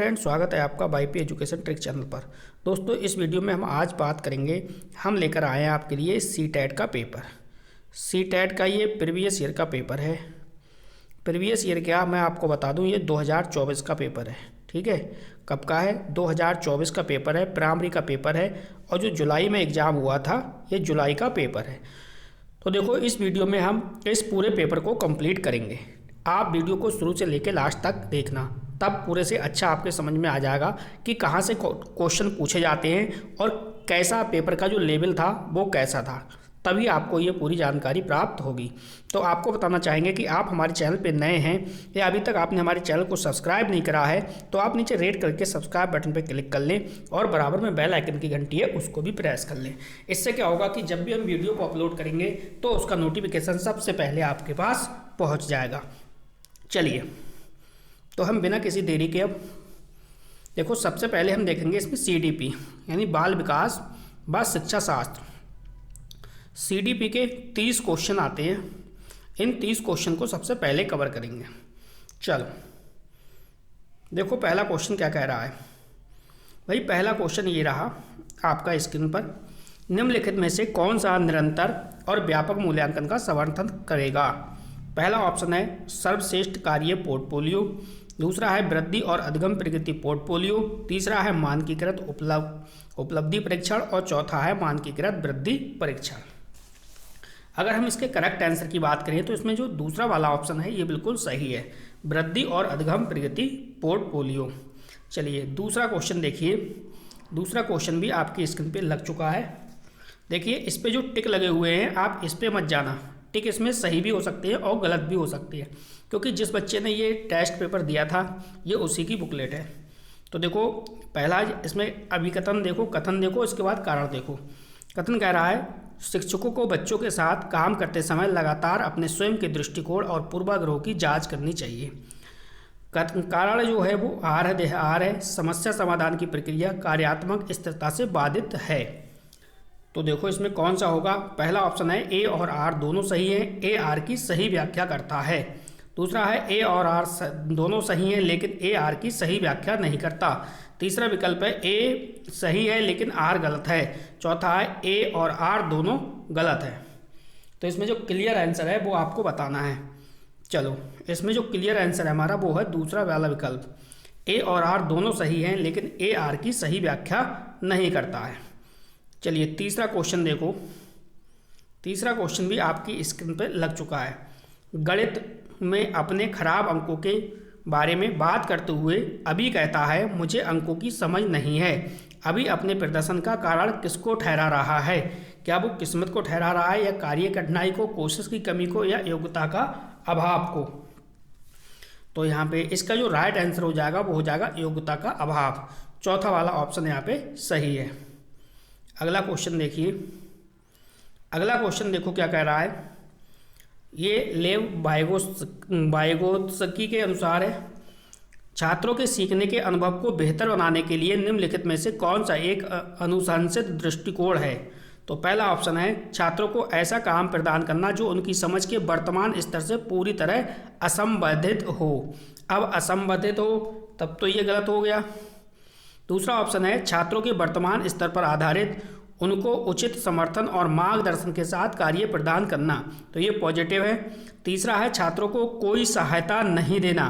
Friends, स्वागत है आपका वाईपी एजुकेशन ट्रिक चैनल पर। दोस्तों, इस वीडियो में हम आज बात करेंगे, हम लेकर आए हैं आपके लिए सीटेट का पेपर। सीटेट का ये प्रीवियस ईयर का पेपर है। प्रीवियस ईयर क्या, मैं आपको बता दूं, ये 2024 का पेपर है। ठीक है, कब का है? 2024 का पेपर है, प्राइमरी का पेपर है। और जो जुलाई में एग्ज़ाम हुआ था, ये जुलाई का पेपर है। तो देखो, इस वीडियो में हम इस पूरे पेपर को कंप्लीट करेंगे। आप वीडियो को शुरू से लेकर लास्ट तक देखना, तब पूरे से अच्छा आपके समझ में आ जाएगा कि कहाँ से क्वेश्चन पूछे जाते हैं और कैसा पेपर का जो लेवल था वो कैसा था। तभी आपको ये पूरी जानकारी प्राप्त होगी। तो आपको बताना चाहेंगे कि आप हमारे चैनल पे नए हैं या अभी तक आपने हमारे चैनल को सब्सक्राइब नहीं करा है, तो आप नीचे रेड करके सब्सक्राइब बटन पर क्लिक कर लें और बराबर में बेल आइकन की घंटी है उसको भी प्रेस कर लें। इससे क्या होगा कि जब भी हम वीडियो को अपलोड करेंगे तो उसका नोटिफिकेशन सबसे पहले आपके पास पहुँच जाएगा। चलिए, तो हम बिना किसी देरी के अब देखो, सबसे पहले हम देखेंगे इसमें सीडीपी यानी बाल विकास व शिक्षा शास्त्र। सीडीपी के 30 क्वेश्चन आते हैं। इन 30 क्वेश्चन को सबसे पहले कवर करेंगे। चलो देखो, पहला क्वेश्चन क्या कह रहा है भाई। पहला क्वेश्चन ये रहा आपका स्क्रीन पर, निम्नलिखित में से कौन सा निरंतर और व्यापक मूल्यांकन का समर्थन करेगा? पहला ऑप्शन है सर्वश्रेष्ठ कार्य पोर्टफोलियो, दूसरा है वृद्धि और अधिगम प्रगति पोर्टफोलियो, तीसरा है मानकीकृत उपलब्धि परीक्षण और चौथा है मानकीकृत वृद्धि परीक्षण। अगर हम इसके करेक्ट आंसर की बात करें तो इसमें जो दूसरा वाला ऑप्शन है ये बिल्कुल सही है, वृद्धि और अधिगम प्रगति पोर्टफोलियो। चलिए दूसरा क्वेश्चन देखिए। दूसरा क्वेश्चन भी आपकी स्क्रीन पे लग चुका है। देखिए, इस पे जो टिक लगे हुए हैं आप इस पे मत जाना। टिक इसमें सही भी हो सकती है और गलत भी हो सकती है, क्योंकि जिस बच्चे ने ये टेस्ट पेपर दिया था ये उसी की बुकलेट है। तो देखो, पहला इसमें अभिकथन देखो, कथन देखो, इसके बाद कारण देखो। कथन कह रहा है शिक्षकों को बच्चों के साथ काम करते समय लगातार अपने स्वयं के दृष्टिकोण और पूर्वाग्रहों की जांच करनी चाहिए। कारण जो है वो आर है, समस्या समाधान की प्रक्रिया कार्यात्मक स्थिरता से बाधित है। तो देखो इसमें कौन सा होगा? पहला ऑप्शन है ए और आर दोनों सही है, ए आर की सही व्याख्या करता है। दूसरा है ए और आर दोनों सही हैं लेकिन ए आर की सही व्याख्या नहीं करता। तीसरा विकल्प है ए सही है लेकिन आर गलत है। चौथा है ए और आर दोनों गलत है। तो इसमें जो क्लियर आंसर है वो आपको बताना है। चलो, इसमें जो क्लियर आंसर है हमारा वो है दूसरा वाला विकल्प, ए और आर दोनों सही हैं लेकिन ए आर की सही व्याख्या नहीं करता है। चलिए तीसरा क्वेश्चन देखो। तीसरा क्वेश्चन भी आपकी स्क्रीन पर लग चुका है। गणित में अपने खराब अंकों के बारे में बात करते हुए अभी कहता है मुझे अंकों की समझ नहीं है। अभी अपने प्रदर्शन का कारण किसको ठहरा रहा है? क्या वो किस्मत को ठहरा रहा है या कार्य कठिनाई को, कोशिश की कमी को या योग्यता का अभाव को? तो यहाँ पे इसका जो राइट आंसर हो जाएगा वो हो जाएगा योग्यता का अभाव। चौथा वाला ऑप्शन यहाँ पे सही है। अगला क्वेश्चन देखिए। अगला क्वेश्चन देखो क्या कह रहा है। ये लेव वाइगोत्स्की के अनुसार है, छात्रों के सीखने के अनुभव को बेहतर बनाने के लिए निम्नलिखित में से कौन सा एक अनुशंसित दृष्टिकोण है? तो पहला ऑप्शन है छात्रों को ऐसा काम प्रदान करना जो उनकी समझ के वर्तमान स्तर से पूरी तरह असंबंधित हो। अब असंबंधित हो तब तो ये गलत हो गया। दूसरा ऑप्शन है छात्रों के वर्तमान स्तर पर आधारित उनको उचित समर्थन और मार्गदर्शन के साथ कार्य प्रदान करना, तो ये पॉजिटिव है। तीसरा है छात्रों को कोई सहायता नहीं देना,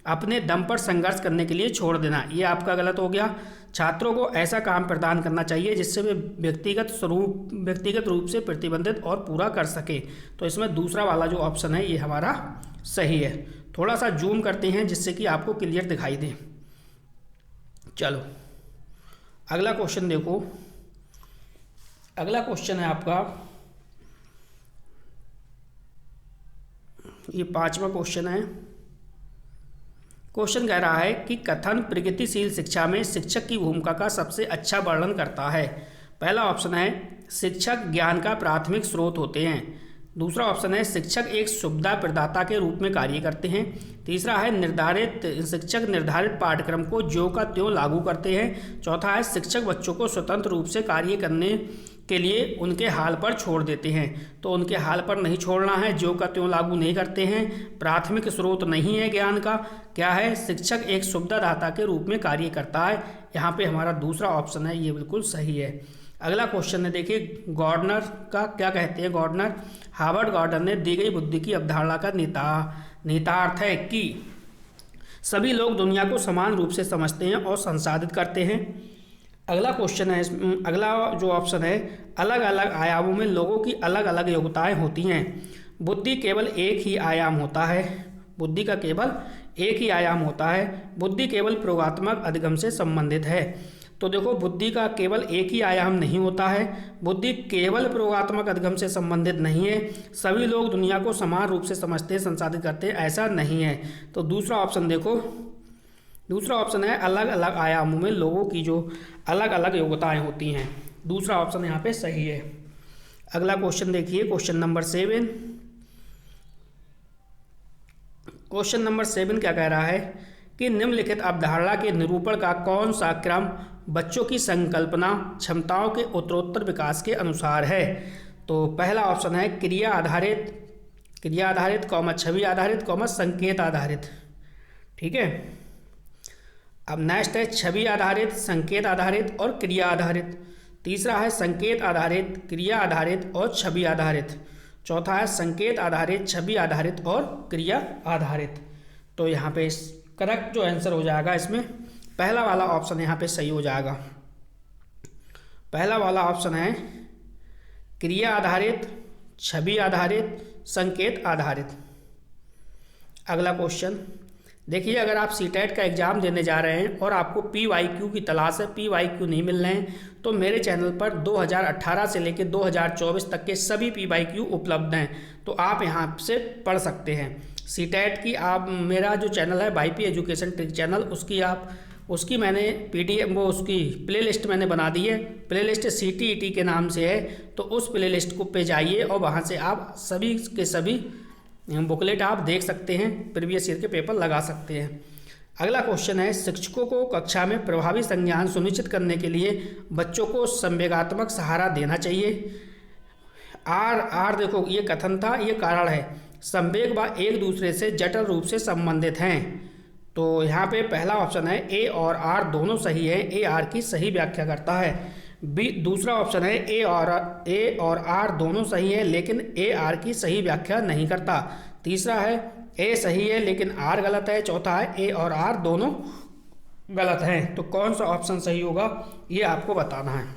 अपने दम पर संघर्ष करने के लिए छोड़ देना, ये आपका गलत हो गया। छात्रों को ऐसा काम प्रदान करना चाहिए जिससे वे व्यक्तिगत रूप से प्रतिबंधित और पूरा कर सके, तो इसमें दूसरा वाला जो ऑप्शन है ये हमारा सही है। थोड़ा सा जूम करते हैं जिससे कि आपको क्लियर दिखाई दे। चलो अगला क्वेश्चन देखो। अगला क्वेश्चन है आपका ये 5वां क्वेश्चन है। क्वेश्चन कह रहा है कि कथन प्रगतिशील शिक्षा में शिक्षक की भूमिका का सबसे अच्छा वर्णन करता है। पहला ऑप्शन है शिक्षक ज्ञान का प्राथमिक स्रोत होते हैं। दूसरा ऑप्शन है शिक्षक एक सुविधा प्रदाता के रूप में कार्य करते हैं। तीसरा है शिक्षक निर्धारित पाठ्यक्रम को ज्यों का त्यों लागू करते हैं। चौथा है शिक्षक बच्चों को स्वतंत्र रूप से कार्य करने के लिए उनके हाल पर छोड़ देते हैं। तो उनके हाल पर नहीं छोड़ना है, ज्यों का त्यों लागू नहीं करते हैं, प्राथमिक स्रोत नहीं है ज्ञान का, क्या है, शिक्षक एक सुविधादाता के रूप में कार्य करता है। यहाँ पे हमारा दूसरा ऑप्शन है, ये बिल्कुल सही है। अगला क्वेश्चन है, देखिए गॉर्डनर का क्या कहते हैं। गॉर्डनर, हार्वर्ड गॉर्डनर ने दी गई बुद्धि की अवधारणा का निहितार्थ है कि सभी लोग दुनिया को समान रूप से समझते हैं और संसाधित करते हैं। अगला क्वेश्चन है, अगला जो ऑप्शन है, अलग अलग आयामों में लोगों की अलग अलग योग्यताएं होती हैं। बुद्धि केवल एक ही आयाम होता है। बुद्धि का केवल एक ही आयाम होता है। बुद्धि केवल प्रयोगात्मक अधिगम से संबंधित है। तो देखो, बुद्धि का केवल एक ही आयाम नहीं होता है। बुद्धि केवल प्रयोगात्मक अधिगम से संबंधित नहीं है। सभी लोग दुनिया को समान रूप से समझते हैं, संसाधित करते हैं, ऐसा नहीं है। तो दूसरा ऑप्शन देखो, दूसरा ऑप्शन है अलग अलग आयामों में लोगों की जो अलग अलग योग्यताएं होती हैं। दूसरा ऑप्शन यहाँ पे सही है। अगला क्वेश्चन देखिए, क्वेश्चन नंबर 7। क्वेश्चन नंबर 7 क्या कह रहा है कि निम्नलिखित अवधारणा के निरूपण का कौन सा क्रम बच्चों की संकल्पना क्षमताओं के उत्तरोत्तर विकास के अनुसार है। तो पहला ऑप्शन है क्रिया आधारित, छवि आधारित, संकेत आधारित। ठीक है, अब नेक्स्ट है छवि आधारित, संकेत आधारित और क्रिया आधारित। तीसरा है संकेत आधारित, क्रिया आधारित और छवि आधारित। चौथा है संकेत आधारित, छवि आधारित और क्रिया आधारित। तो यहाँ पे करेक्ट जो आंसर हो जाएगा इसमें पहला वाला ऑप्शन यहाँ पे सही हो जाएगा। पहला वाला ऑप्शन है क्रिया आधारित, छवि आधारित, संकेत आधारित। अगला क्वेश्चन देखिए, अगर आप सीटेट का एग्ज़ाम देने जा रहे हैं और आपको PYQ की तलाश है, PYQ नहीं मिल रहे हैं, तो मेरे चैनल पर 2018 से लेकर 2024 तक के सभी PYQ उपलब्ध हैं। तो आप यहाँ से पढ़ सकते हैं। सीटेट की आप, मेरा जो चैनल है YP एजुकेशन ट्रिक चैनल, उसकी मैंने PDF उसकी प्लेलिस्ट मैंने बना दी है। प्लेलिस्ट CTET के नाम से है। तो उस प्लेलिस्ट को पे जाइए और वहाँ से आप सभी के सभी बुकलेट आप देख सकते हैं, प्रीवियस ईयर के पेपर लगा सकते हैं। अगला क्वेश्चन है, शिक्षकों को कक्षा में प्रभावी संज्ञान सुनिश्चित करने के लिए बच्चों को संवेगात्मक सहारा देना चाहिए। आर देखो, ये कथन था, ये कारण है। संवेग व एक दूसरे से जटिल रूप से संबंधित हैं। तो यहाँ पे पहला ऑप्शन है ए और आर दोनों सही है। ए आर की सही व्याख्या करता है। दूसरा ऑप्शन है ए और आर दोनों सही है लेकिन ए आर की सही व्याख्या नहीं करता। तीसरा है ए सही है लेकिन आर गलत है। चौथा है ए और आर दोनों गलत हैं। तो कौन सा ऑप्शन सही होगा ये आपको बताना है।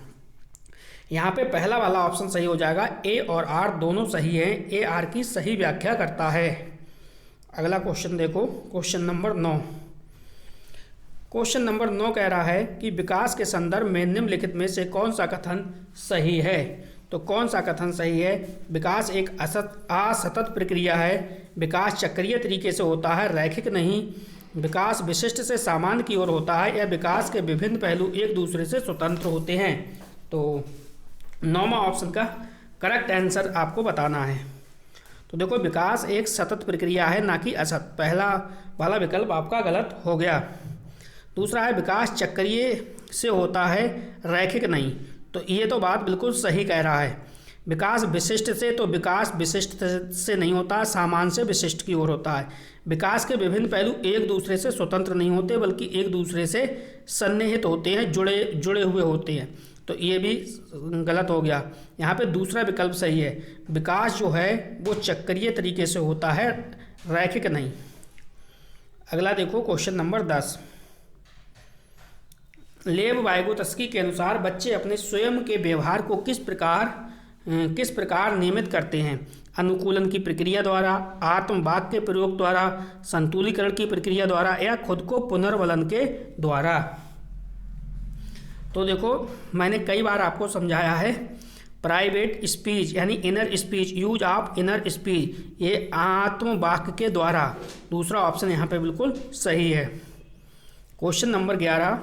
यहाँ पे पहला वाला ऑप्शन सही हो जाएगा, ए और आर दोनों सही हैं, ए आर की सही व्याख्या करता है। अगला क्वेश्चन देखो, क्वेश्चन नंबर 9। क्वेश्चन नंबर 9 कह रहा है कि विकास के संदर्भ में निम्नलिखित में से कौन सा कथन सही है। तो कौन सा कथन सही है? विकास एक असतत प्रक्रिया है। विकास चक्रीय तरीके से होता है, रैखिक नहीं। विकास विशिष्ट से सामान्य की ओर होता है, या विकास के विभिन्न पहलू एक दूसरे से स्वतंत्र होते हैं। तो 9वां ऑप्शन का करेक्ट आंसर आपको बताना है। तो देखो, विकास एक सतत प्रक्रिया है, ना कि असत। पहला वाला विकल्प आपका गलत हो गया। दूसरा है विकास चक्रीय से होता है, रैखिक नहीं। तो ये तो बात बिल्कुल सही कह रहा है। विकास विशिष्ट से, तो विकास विशिष्ट से नहीं होता, सामान्य से विशिष्ट की ओर होता है। विकास के विभिन्न पहलू एक दूसरे से स्वतंत्र नहीं होते, बल्कि एक दूसरे से सन्निहित होते हैं, जुड़े हुए होते हैं। तो ये भी गलत हो गया। यहाँ पे दूसरा विकल्प सही है। विकास जो है वो चक्रीय तरीके से होता है, रैखिक नहीं। अगला देखो, क्वेश्चन नंबर 10। लेव वाइगोत्स्की के अनुसार बच्चे अपने स्वयं के व्यवहार को किस प्रकार नियमित करते हैं? अनुकूलन की प्रक्रिया द्वारा, आत्मवाद के प्रयोग द्वारा, संतुलीकरण की प्रक्रिया द्वारा, या खुद को पुनर्वलन के द्वारा। तो देखो, मैंने कई बार आपको समझाया है, प्राइवेट स्पीच यानी inner speech, use of inner speech, ये आत्मवाक्य के द्वारा। दूसरा ऑप्शन यहाँ पे बिल्कुल सही है। Question number 11।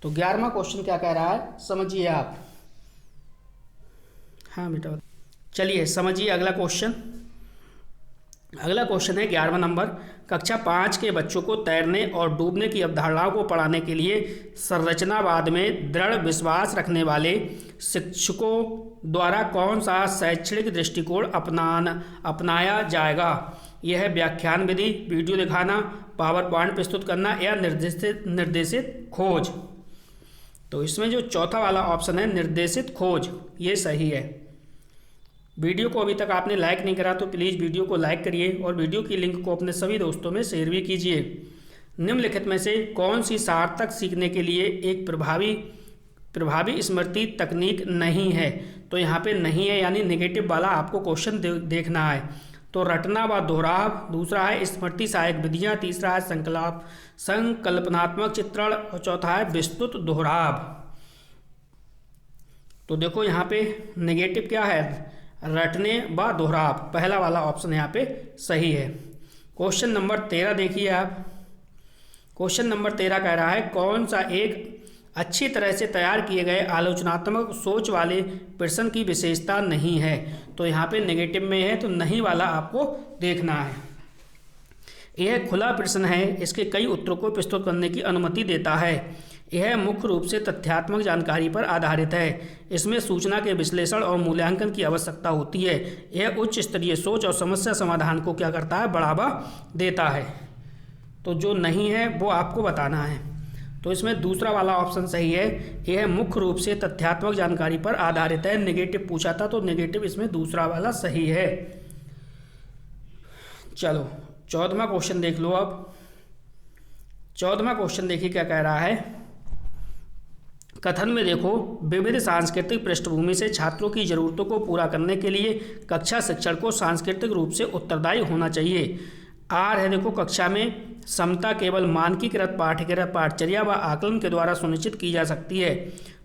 तो 11वां क्वेश्चन क्या कह रहा है, समझिए आप। हाँ बेटा, चलिए समझिए अगला क्वेश्चन। अगला क्वेश्चन है 11वां नंबर। कक्षा 5 के बच्चों को तैरने और डूबने की अवधारणाओं को पढ़ाने के लिए संरचनावाद में दृढ़ विश्वास रखने वाले शिक्षकों द्वारा कौन सा शैक्षणिक दृष्टिकोण अपनाया जाएगा? यह है व्याख्यान विधि, वीडियो दिखाना, पावर पॉइंट प्रस्तुत करना या निर्देशित खोज। तो इसमें जो चौथा वाला ऑप्शन है निर्देशित खोज, ये सही है। वीडियो को अभी तक आपने लाइक नहीं करा तो प्लीज़ वीडियो को लाइक करिए और वीडियो की लिंक को अपने सभी दोस्तों में शेयर भी कीजिए। निम्नलिखित में से कौन सी सार्थक सीखने के लिए एक प्रभावी स्मृति तकनीक नहीं है? तो यहाँ पे नहीं है यानी नेगेटिव वाला आपको क्वेश्चन देखना है। तो रटना व दोहराव, दूसरा है स्मृति सहायक विधियाँ, तीसरा है संकल्पनात्मक चित्रण और चौथा है विस्तृत दोहराव। तो देखो यहाँ पे नेगेटिव क्या है? रटने व दोहराव, पहला वाला ऑप्शन यहाँ पे सही है। क्वेश्चन नंबर 13 देखिए आप। क्वेश्चन नंबर 13 कह रहा है कौन सा एक अच्छी तरह से तैयार किए गए आलोचनात्मक सोच वाले प्रश्न की विशेषता नहीं है? तो यहाँ पे नेगेटिव में है तो नहीं वाला आपको देखना है। यह खुला प्रश्न है, इसके कई उत्तरों को प्रस्तुत करने की अनुमति देता है। यह मुख्य रूप से तथ्यात्मक जानकारी पर आधारित है। इसमें सूचना के विश्लेषण और मूल्यांकन की आवश्यकता होती है। यह उच्च स्तरीय सोच और समस्या समाधान को क्या करता है? बढ़ावा देता है। तो जो नहीं है वो आपको बताना है। तो इसमें दूसरा वाला ऑप्शन सही है। यह मुख्य रूप से तथ्यात्मक जानकारी पर आधारित है। नेगेटिव पूछा था तो नेगेटिव इसमें दूसरा वाला सही है। चलो 14वां क्वेश्चन देख लो अब। 14वां क्वेश्चन देखिए क्या कह रहा है। कथन में देखो, विविध सांस्कृतिक पृष्ठभूमि से छात्रों की जरूरतों को पूरा करने के लिए कक्षा शिक्षण को सांस्कृतिक रूप से उत्तरदायी होना चाहिए। आर है देखो, कक्षा में समता केवल मानकीकृत पाठचर्या व आकलन के द्वारा सुनिश्चित की जा सकती है।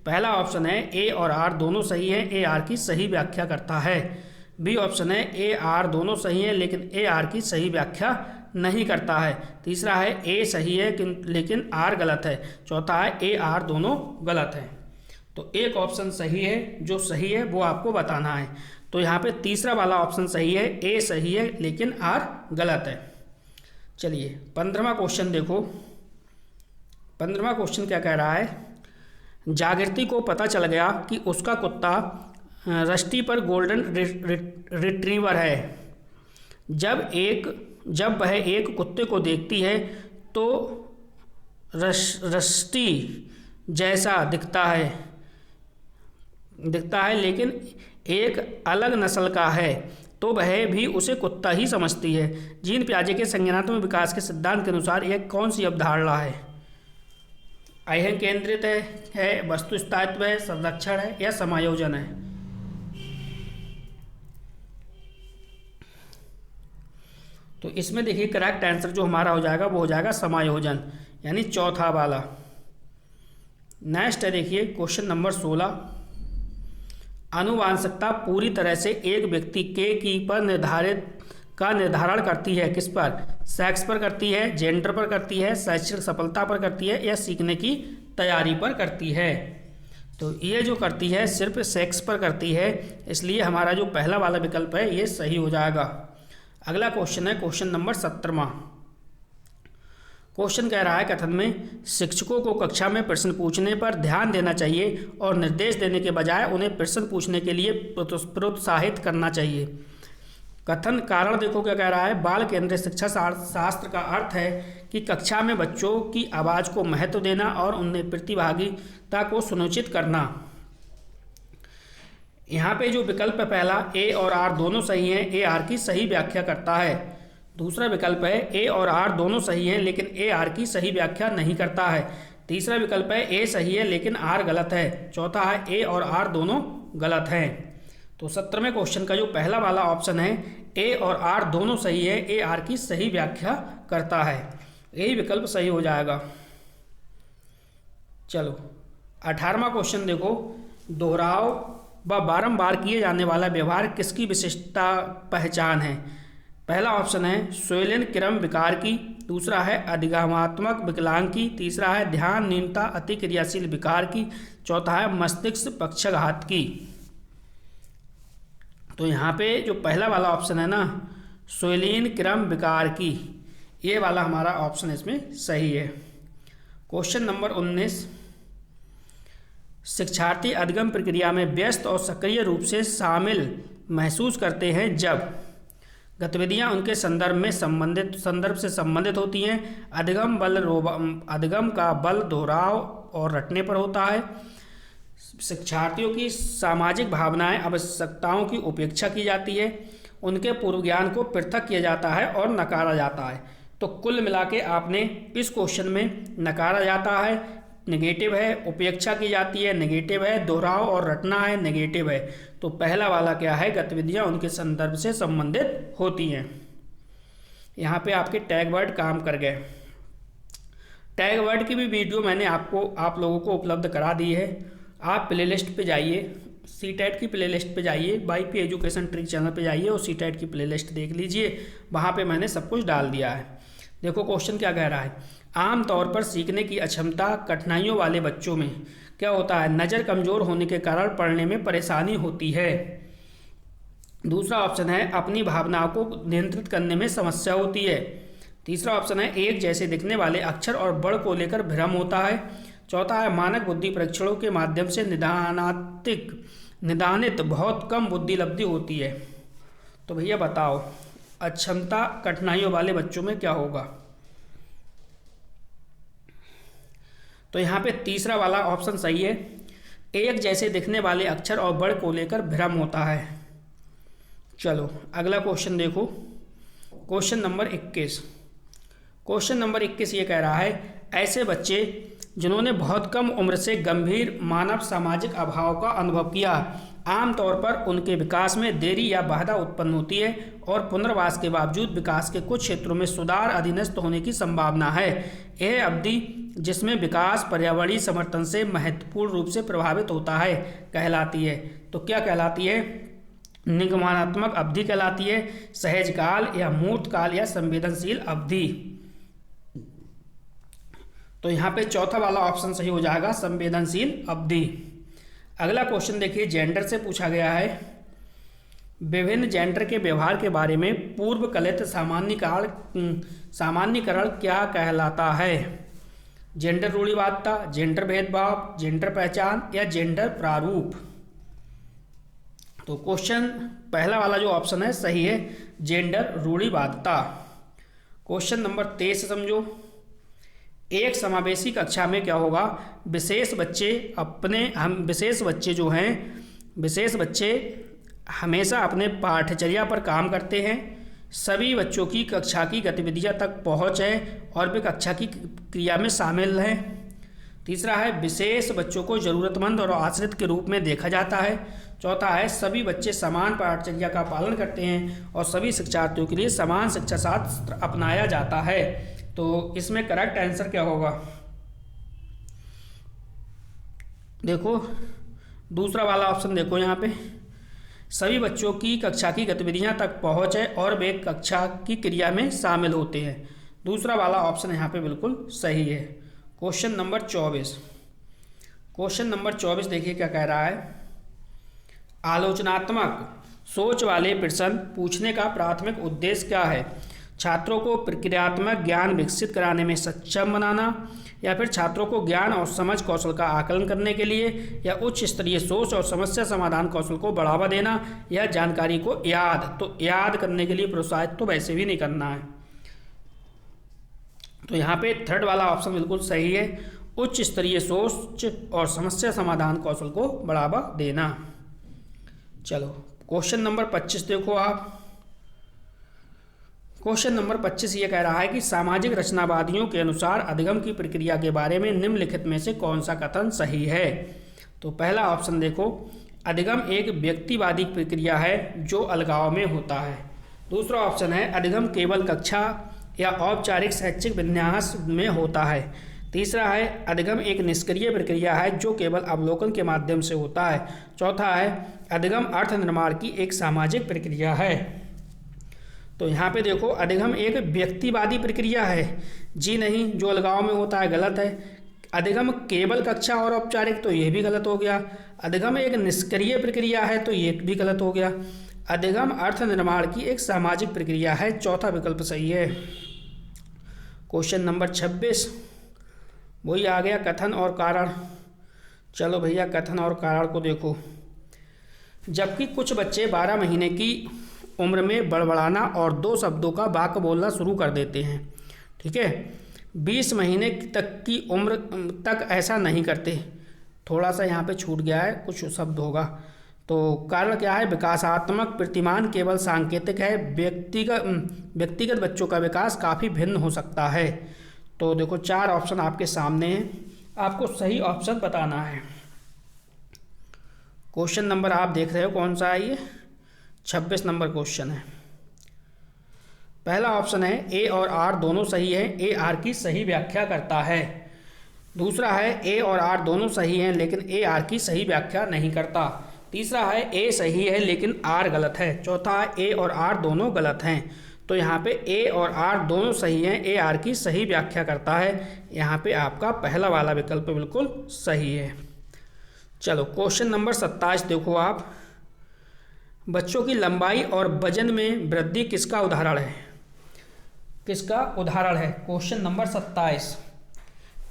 पहला ऑप्शन है ए और आर दोनों सही है, ए आर की सही व्याख्या करता है। बी ऑप्शन है ए आर दोनों सही है लेकिन ए आर की सही व्याख्या नहीं करता है। तीसरा है ए सही है लेकिन आर गलत है। चौथा है ए आर दोनों गलत है। तो एक ऑप्शन सही है, जो सही है वो आपको बताना है। तो यहाँ पे तीसरा वाला ऑप्शन सही है, ए सही है लेकिन आर गलत है। चलिए 15वां क्वेश्चन देखो। 15वां क्वेश्चन क्या कह रहा है। जागृति को पता चल गया कि उसका कुत्ता रस्टी पर गोल्डन रिट्रीवर है। जब वह एक कुत्ते को देखती है तो रस्टी जैसा दिखता है लेकिन एक अलग नस्ल का है तो वह भी उसे कुत्ता ही समझती है। जीन पियाजे के संज्ञानात्मक विकास के सिद्धांत के अनुसार यह कौन सी अवधारणा है? अध्ययन केंद्रित है, वस्तु स्थायित्व है, संरक्षण है या समायोजन है? तो इसमें देखिए करेक्ट आंसर जो हमारा हो जाएगा वो हो जाएगा समायोजन, यानी चौथा वाला। नेक्स्ट है देखिए क्वेश्चन नंबर 16। आनुवांशिकता पूरी तरह से एक व्यक्ति के की पर निर्धारण करती है। किस पर? सेक्स पर करती है, जेंडर पर करती है, शैक्षणिक सफलता पर करती है या सीखने की तैयारी पर करती है? तो ये जो करती है सिर्फ सेक्स पर करती है, इसलिए हमारा जो पहला वाला विकल्प है ये सही हो जाएगा। अगला क्वेश्चन है क्वेश्चन नंबर 17वां। क्वेश्चन कह रहा है कथन में शिक्षकों को कक्षा में प्रश्न पूछने पर ध्यान देना चाहिए और निर्देश देने के बजाय उन्हें प्रश्न पूछने के लिए प्रोत्साहित करना चाहिए। कथन कारण देखो क्या कह रहा है। बाल केंद्रित शिक्षा शास्त्र का अर्थ है कि कक्षा में बच्चों की आवाज़ को महत्व देना और उनमें प्रतिभागिता को सुनिश्चित करना। यहाँ पे जो विकल्प है पहला ए और आर दोनों सही हैं, ए आर की सही व्याख्या करता है। दूसरा विकल्प है ए और आर दोनों सही हैं लेकिन ए आर की सही व्याख्या नहीं करता है। तीसरा विकल्प है ए सही है लेकिन आर गलत है। चौथा है ए और आर दोनों गलत हैं। तो 17वें क्वेश्चन का जो पहला वाला ऑप्शन है ए और आर दोनों सही है, ए आर की सही व्याख्या करता है, यही विकल्प सही हो जाएगा। चलो 18वां क्वेश्चन देखो। दोहराव व बारंबार किए जाने वाला व्यवहार किसकी विशिष्टता पहचान है? पहला ऑप्शन है सोयलेन क्रम विकार की, दूसरा है अधिगमात्मक विकलांग की, तीसरा है ध्यान न्यूनता अति क्रियाशील विकार की, चौथा है मस्तिष्क पक्षाघात की। तो यहाँ पे जो पहला वाला ऑप्शन है ना शुल्लीन क्रम विकार की, ये वाला हमारा ऑप्शन इसमें सही है। क्वेश्चन नंबर 19, शिक्षार्थी अधिगम प्रक्रिया में व्यस्त और सक्रिय रूप से शामिल महसूस करते हैं जब गतिविधियां उनके संदर्भ से संबंधित होती हैं। अधिगम का बल दोहराव और रटने पर होता है। शिक्षार्थियों की सामाजिक भावनाएं आवश्यकताओं की उपेक्षा की जाती है। उनके पूर्व ज्ञान को पृथक किया जाता है और नकारा जाता है। तो कुल मिला के आपने इस क्वेश्चन में नकारा जाता है नेगेटिव है, उपेक्षा की जाती है नेगेटिव है, दोहराव और रटना है नेगेटिव है। तो पहला वाला क्या है, गतिविधियां उनके संदर्भ से संबंधित होती हैं। यहाँ पे आपके टैग वर्ड काम कर गए। टैग वर्ड की भी वीडियो मैंने आप लोगों को उपलब्ध करा दी है। आप प्लेलिस्ट पे जाइए, सीटेट की प्लेलिस्ट पे जाइए, वाईपी एजुकेशन ट्रिक चैनल पे जाइए और सीटेट की प्लेलिस्ट देख लीजिए, वहाँ पे मैंने सब कुछ डाल दिया है। देखो क्वेश्चन क्या कह रहा है, आमतौर पर सीखने की अक्षमता कठिनाइयों वाले बच्चों में क्या होता है, नज़र कमज़ोर होने के कारण पढ़ने में परेशानी होती है। दूसरा ऑप्शन है अपनी भावनाओं को नियंत्रित करने में समस्या होती है। तीसरा ऑप्शन है एक जैसे दिखने वाले अक्षर और बड़ को लेकर भ्रम होता है। चौथा है मानक बुद्धि परीक्षणों के माध्यम से निदानित बहुत कम बुद्धि लब्धि होती है। तो भैया बताओ अक्षमता कठिनाइयों वाले बच्चों में क्या होगा। तो यहाँ पे तीसरा वाला ऑप्शन सही है, एक जैसे दिखने वाले अक्षर और बड़ को लेकर भ्रम होता है। चलो अगला क्वेश्चन देखो, क्वेश्चन नंबर 21। क्वेश्चन नंबर 21 ये कह रहा है ऐसे बच्चे जिन्होंने बहुत कम उम्र से गंभीर मानव सामाजिक अभाव का अनुभव किया, आमतौर पर उनके विकास में देरी या बाधा उत्पन्न होती है और पुनर्वास के बावजूद विकास के कुछ क्षेत्रों में सुधार अधीनस्थ होने की संभावना है। यह अवधि जिसमें विकास पर्यावरणीय समर्थन से महत्वपूर्ण रूप से प्रभावित होता है कहलाती है। तो क्या कहलाती है, निगमनात्मक अवधि कहलाती है, सहज काल या मूर्त काल या संवेदनशील अवधि। तो यहाँ पे चौथा वाला ऑप्शन सही हो जाएगा, संवेदनशील अवधि। अगला क्वेश्चन देखिए, जेंडर से पूछा गया है, विभिन्न जेंडर के व्यवहार के बारे में पूर्व कलित सामान्यकरण क्या कहलाता है। जेंडर रूढ़िवादिता, जेंडर भेदभाव, जेंडर पहचान या जेंडर प्रारूप। तो क्वेश्चन पहला वाला जो ऑप्शन है सही है, जेंडर रूढ़िवादिता। क्वेश्चन नंबर 23 समझो, एक समावेशी कक्षा में क्या होगा, विशेष बच्चे हमेशा अपने पाठ्यचर्या पर काम करते हैं। सभी बच्चों की कक्षा की गतिविधियां तक पहुंच है और वे कक्षा की क्रिया में शामिल हैं। तीसरा है विशेष बच्चों को ज़रूरतमंद और आश्रित के रूप में देखा जाता है। चौथा है सभी बच्चे समान पाठ्यचर्या का पालन करते हैं और सभी शिक्षार्थियों के लिए समान शिक्षा शास्त्र अपनाया जाता है। तो इसमें करेक्ट आंसर क्या होगा, देखो दूसरा वाला ऑप्शन देखो, यहाँ पे सभी बच्चों की कक्षा की गतिविधियां तक पहुंच है और वे कक्षा की क्रिया में शामिल होते हैं। दूसरा वाला ऑप्शन यहाँ पे बिल्कुल सही है। Question number 24। क्वेश्चन नंबर 24 देखिए क्या कह रहा है, आलोचनात्मक सोच वाले प्रश्न पूछने का प्राथमिक उद्देश्य क्या है। छात्रों को प्रक्रियात्मक ज्ञान विकसित कराने में सक्षम बनाना, या फिर छात्रों को ज्ञान और समझ कौशल का आकलन करने के लिए, या उच्च स्तरीय सोच और समस्या समाधान कौशल को बढ़ावा देना, या जानकारी को याद करने के लिए प्रोत्साहित तो वैसे भी नहीं करना है। तो यहाँ पे थर्ड वाला ऑप्शन बिल्कुल सही है, उच्च स्तरीय सोच और समस्या समाधान कौशल को बढ़ावा देना। चलो क्वेश्चन नंबर 25 देखो आप। क्वेश्चन नंबर 25 ये कह रहा है कि सामाजिक रचनावादियों के अनुसार अधिगम की प्रक्रिया के बारे में निम्नलिखित में से कौन सा कथन सही है। तो पहला ऑप्शन देखो, अधिगम एक व्यक्तिवादी प्रक्रिया है जो अलगाव में होता है। दूसरा ऑप्शन है अधिगम केवल कक्षा या औपचारिक शैक्षिक विन्यास में होता है। तीसरा है अधिगम एक निष्क्रिय प्रक्रिया है जो केवल अवलोकन के माध्यम से होता है। चौथा है अधिगम अर्थ निर्माण की एक सामाजिक प्रक्रिया है। तो यहाँ पे देखो अधिगम एक व्यक्तिवादी प्रक्रिया है, जी नहीं, जो अलगाव में होता है गलत है। अधिगम केवल कक्षा और औपचारिक, तो ये भी गलत हो गया। अधिगम एक निष्क्रिय प्रक्रिया है, तो ये भी गलत हो गया। अधिगम अर्थ निर्माण की एक सामाजिक प्रक्रिया है। चौथा विकल्प सही है। क्वेश्चन नंबर 26 वही आ गया, कथन और कारण। चलो भैया कथन और कारण को देखो। जबकि कुछ बच्चे 12 महीने की उम्र में बड़बड़ाना और 2 शब्दों का वाक्य बोलना शुरू कर देते हैं, ठीक है, 20 महीने तक की उम्र तक ऐसा नहीं करते। थोड़ा सा यहाँ पे छूट गया है, कुछ शब्द होगा। तो कारण क्या है? विकासात्मक प्रतिमान केवल सांकेतिक है। व्यक्तिगत बच्चों का विकास काफ़ी भिन्न हो सकता है। तो देखो 4 ऑप्शन आपके सामने हैं, आपको सही ऑप्शन बताना है। क्वेश्चन नंबर आप देख रहे हो कौन सा है? ये 26 नंबर क्वेश्चन है। पहला ऑप्शन है ए और आर दोनों सही है, ए आर की सही व्याख्या करता है। दूसरा है ए और आर दोनों सही हैं लेकिन ए आर की सही व्याख्या नहीं करता। तीसरा है ए सही है लेकिन आर गलत है। चौथा है ए और आर दोनों गलत हैं। तो यहाँ पे ए और आर दोनों सही हैं, ए आर की सही व्याख्या करता है। यहाँ पे आपका पहला वाला विकल्प बिल्कुल सही है। चलो क्वेश्चन नंबर 27 देखो आप। बच्चों की लंबाई और वजन में वृद्धि किसका उदाहरण है? किसका उदाहरण है? Question number 27।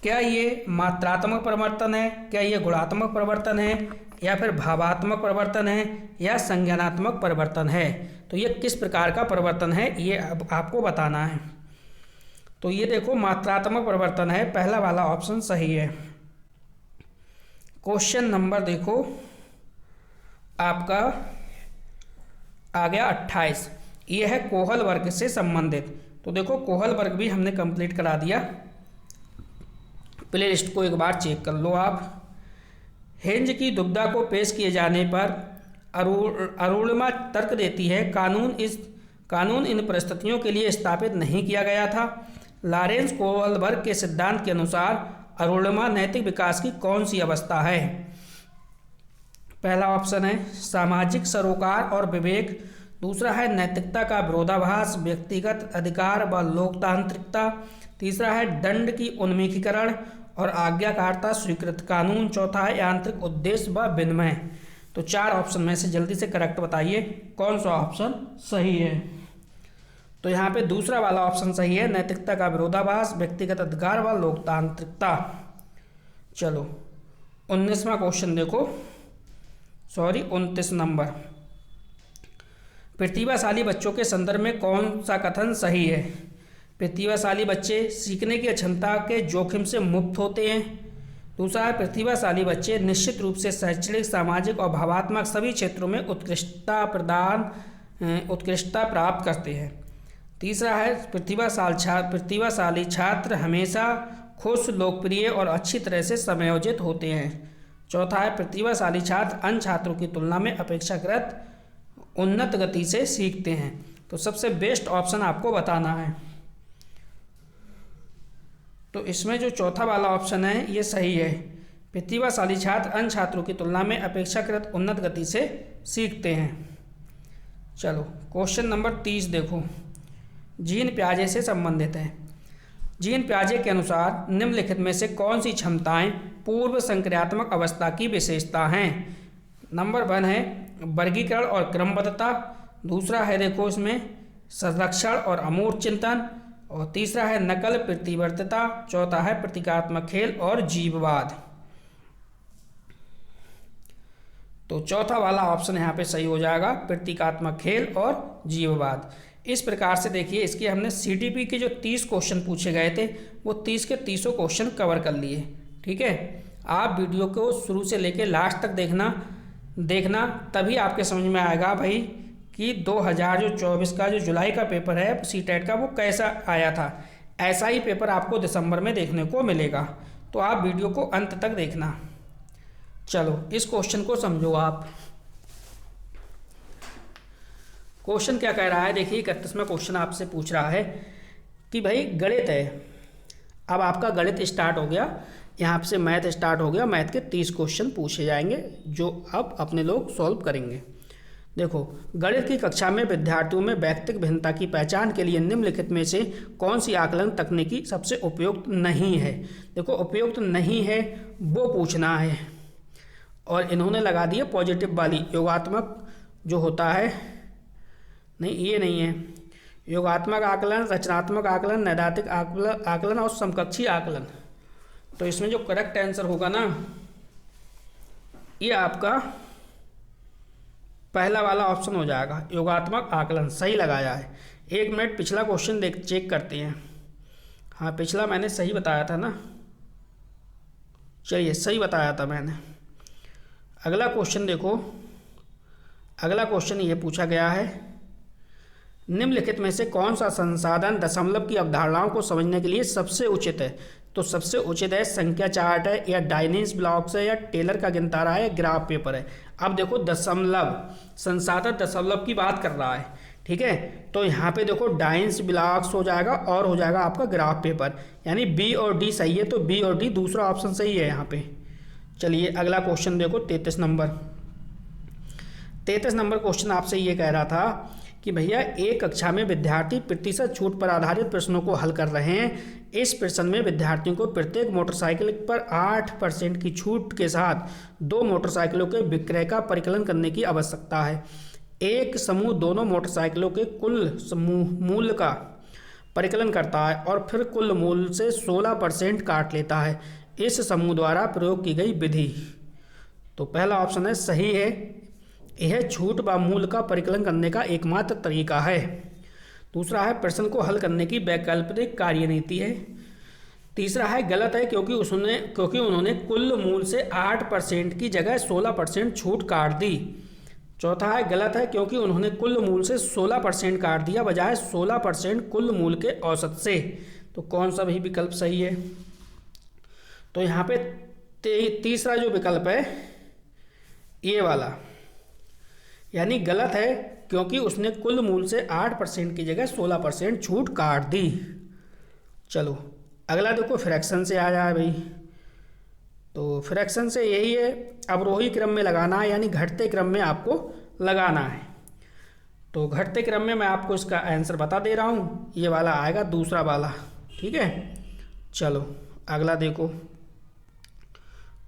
क्या ये मात्रात्मक परिवर्तन है, क्या ये गुणात्मक परिवर्तन है, या फिर भावात्मक परिवर्तन है, या संज्ञानात्मक परिवर्तन है? तो ये किस प्रकार का परिवर्तन है ये अब आपको बताना है। तो ये देखो मात्रात्मक परिवर्तन है, पहला वाला ऑप्शन सही है। क्वेश्चन नंबर देखो आपका आ गया 28। ये है कोहल वर्ग से संबंधित। तो देखो कोहल वर्ग भी हमने कंप्लीट करा दिया। प्ले लिस्ट को एक बार चेक कर लो आप। हेंज की दुविधा को पेश किए जाने पर अरुणिमा तर्क देती है, कानून इन परिस्थितियों के लिए स्थापित नहीं किया गया था। लॉरेंस कोहलबर्ग के सिद्धांत के अनुसार अरुणिमा नैतिक विकास की कौन सी अवस्था है? पहला ऑप्शन है सामाजिक सरोकार और विवेक। दूसरा है नैतिकता का विरोधाभास, व्यक्तिगत अधिकार व लोकतांत्रिकता। तीसरा है दंड की उन्मुखीकरण और आज्ञाकारिता स्वीकृत कानून। चौथा है यांत्रिक उद्देश्य व विनिमय। तो 4 ऑप्शन में से जल्दी से करेक्ट बताइए कौन सा ऑप्शन सही है। तो यहाँ पे दूसरा वाला ऑप्शन सही है, नैतिकता का विरोधाभास, व्यक्तिगत अधिकार व लोकतांत्रिकता। चलो 29वां क्वेश्चन देखो, 29 नंबर। प्रतिभाशाली बच्चों के संदर्भ में कौन सा कथन सही है? प्रतिभाशाली बच्चे सीखने की क्षमता के जोखिम से मुक्त होते हैं। दूसरा है प्रतिभाशाली बच्चे निश्चित रूप से शैक्षणिक, सामाजिक और भावात्मक सभी क्षेत्रों में उत्कृष्टता प्राप्त करते हैं। तीसरा है प्रतिभाशाली छात्र हमेशा खुश, लोकप्रिय और अच्छी तरह से समायोजित होते हैं। चौथा है प्रतिभाशाली छात्र अन्य छात्रों की तुलना में अपेक्षाकृत उन्नत गति से सीखते हैं। तो सबसे बेस्ट ऑप्शन आपको बताना है। तो इसमें जो चौथा वाला ऑप्शन है ये सही है, प्रतिभाशाली छात्र अन्य छात्रों की तुलना में अपेक्षाकृत उन्नत गति से सीखते हैं। चलो क्वेश्चन नंबर 30 देखो, जीन पियाजे से संबंधित है। जीन पियाजे के अनुसार निम्नलिखित में से कौन सी क्षमताएं पूर्व संक्रियात्मक अवस्था की विशेषता हैं? नंबर 1 है वर्गीकरण और क्रमबद्धता। दूसरा है देखो इसमें संरक्षण और अमूर्त चिंतन। और तीसरा है नकल प्रतिवर्तिता। चौथा है प्रतीकात्मक खेल और जीववाद। तो चौथा वाला ऑप्शन यहाँ पे सही हो जाएगा, प्रतीकात्मक खेल और जीववाद। इस प्रकार से देखिए इसके हमने सीटीपी के जो 30 क्वेश्चन पूछे गए थे वो 30 के 30 क्वेश्चन कवर कर लिए। ठीक है, आप वीडियो को शुरू से लेकर लास्ट तक देखना तभी आपके समझ में आएगा भाई कि 2024 का जो जुलाई का पेपर है सीटेट का वो कैसा आया था। ऐसा ही पेपर आपको दिसंबर में देखने को मिलेगा, तो आप वीडियो को अंत तक देखना। चलो इस क्वेश्चन को समझो आप। क्वेश्चन क्या कह रहा है देखिए, 31वां क्वेश्चन आपसे पूछ रहा है कि भाई गणित है। अब आपका गणित स्टार्ट हो गया, यहाँ से मैथ स्टार्ट हो गया। मैथ के 30 क्वेश्चन पूछे जाएंगे जो अब अपने लोग सॉल्व करेंगे। देखो गणित की कक्षा में विद्यार्थियों में व्यक्तिगत भिन्नता की पहचान के लिए निम्नलिखित में से कौन सी आकलन तकनीकी सबसे उपयुक्त नहीं है? देखो उपयुक्त नहीं है वो पूछना है, और इन्होंने लगा दिया पॉजिटिव वाली। योगात्मक जो होता है नहीं, ये नहीं है। योगात्मक आकलन, रचनात्मक आकलन, नैदातिक आकलन और समकक्षी आकलन। तो इसमें जो करेक्ट आंसर होगा ना, ये आपका पहला वाला ऑप्शन हो जाएगा, योगात्मक आकलन। सही लगाया है। 1 मिनट पिछला क्वेश्चन चेक करते हैं। हाँ, पिछला मैंने सही बताया था ना। चलिए, सही बताया था मैंने। अगला क्वेश्चन देखो। अगला क्वेश्चन ये पूछा गया है, निम्नलिखित में से कौन सा संसाधन दशमलव की अवधारणाओं को समझने के लिए सबसे उचित है? तो सबसे उचित है संख्या चार्ट है, या डायनेमिक्स ब्लॉक्स है, या टेलर का गिनतारा है, या ग्राफ पेपर है। अब देखो, दशमलव संसाधन दशमलव की बात कर रहा है, ठीक है। तो यहाँ पे देखो डायनेमिक्स ब्लॉक्स हो जाएगा और हो जाएगा आपका ग्राफ पेपर, यानी बी और डी सही है। तो बी और डी दूसरा ऑप्शन सही है यहाँ पे। चलिए अगला क्वेश्चन देखो, 33 नंबर। 33 नंबर क्वेश्चन आपसे ये कह रहा था कि भैया एक कक्षा में विद्यार्थी प्रतिशत छूट पर आधारित प्रश्नों को हल कर रहे हैं। इस प्रश्न में विद्यार्थियों को प्रत्येक मोटरसाइकिल पर 8% की छूट के साथ 2 मोटरसाइकिलों के विक्रय का परिकलन करने की आवश्यकता है। एक समूह दोनों मोटरसाइकिलों के कुल समूह मूल्य का परिकलन करता है और फिर कुल मूल्य से 16% काट लेता है। इस समूह द्वारा प्रयोग की गई विधि। तो पहला ऑप्शन है सही है, यह छूट व मूल्य का परिकलन करने का एकमात्र तरीका है। दूसरा है प्रश्न को हल करने की वैकल्पिक कार्यनीति है। तीसरा है गलत है, क्योंकि उन्होंने कुल मूल्य से 8% की जगह 16% छूट काट दी। चौथा है गलत है, क्योंकि उन्होंने कुल मूल्य से 16% काट दिया बजाय 16% कुल मूल्य के औसत से। तो कौन सा भी विकल्प सही है? तो यहाँ पे तीसरा जो विकल्प है ये वाला, यानी गलत है, क्योंकि उसने कुल मूल्य से 8% की जगह 16% छूट काट दी। चलो अगला देखो, फ्रैक्शन से आ जाए भाई। तो फ्रैक्शन से यही है, अवरोही क्रम में लगाना है, यानी घटते क्रम में आपको लगाना है। तो घटते क्रम में मैं आपको इसका आंसर बता दे रहा हूँ, ये वाला आएगा दूसरा वाला, ठीक है। चलो अगला देखो,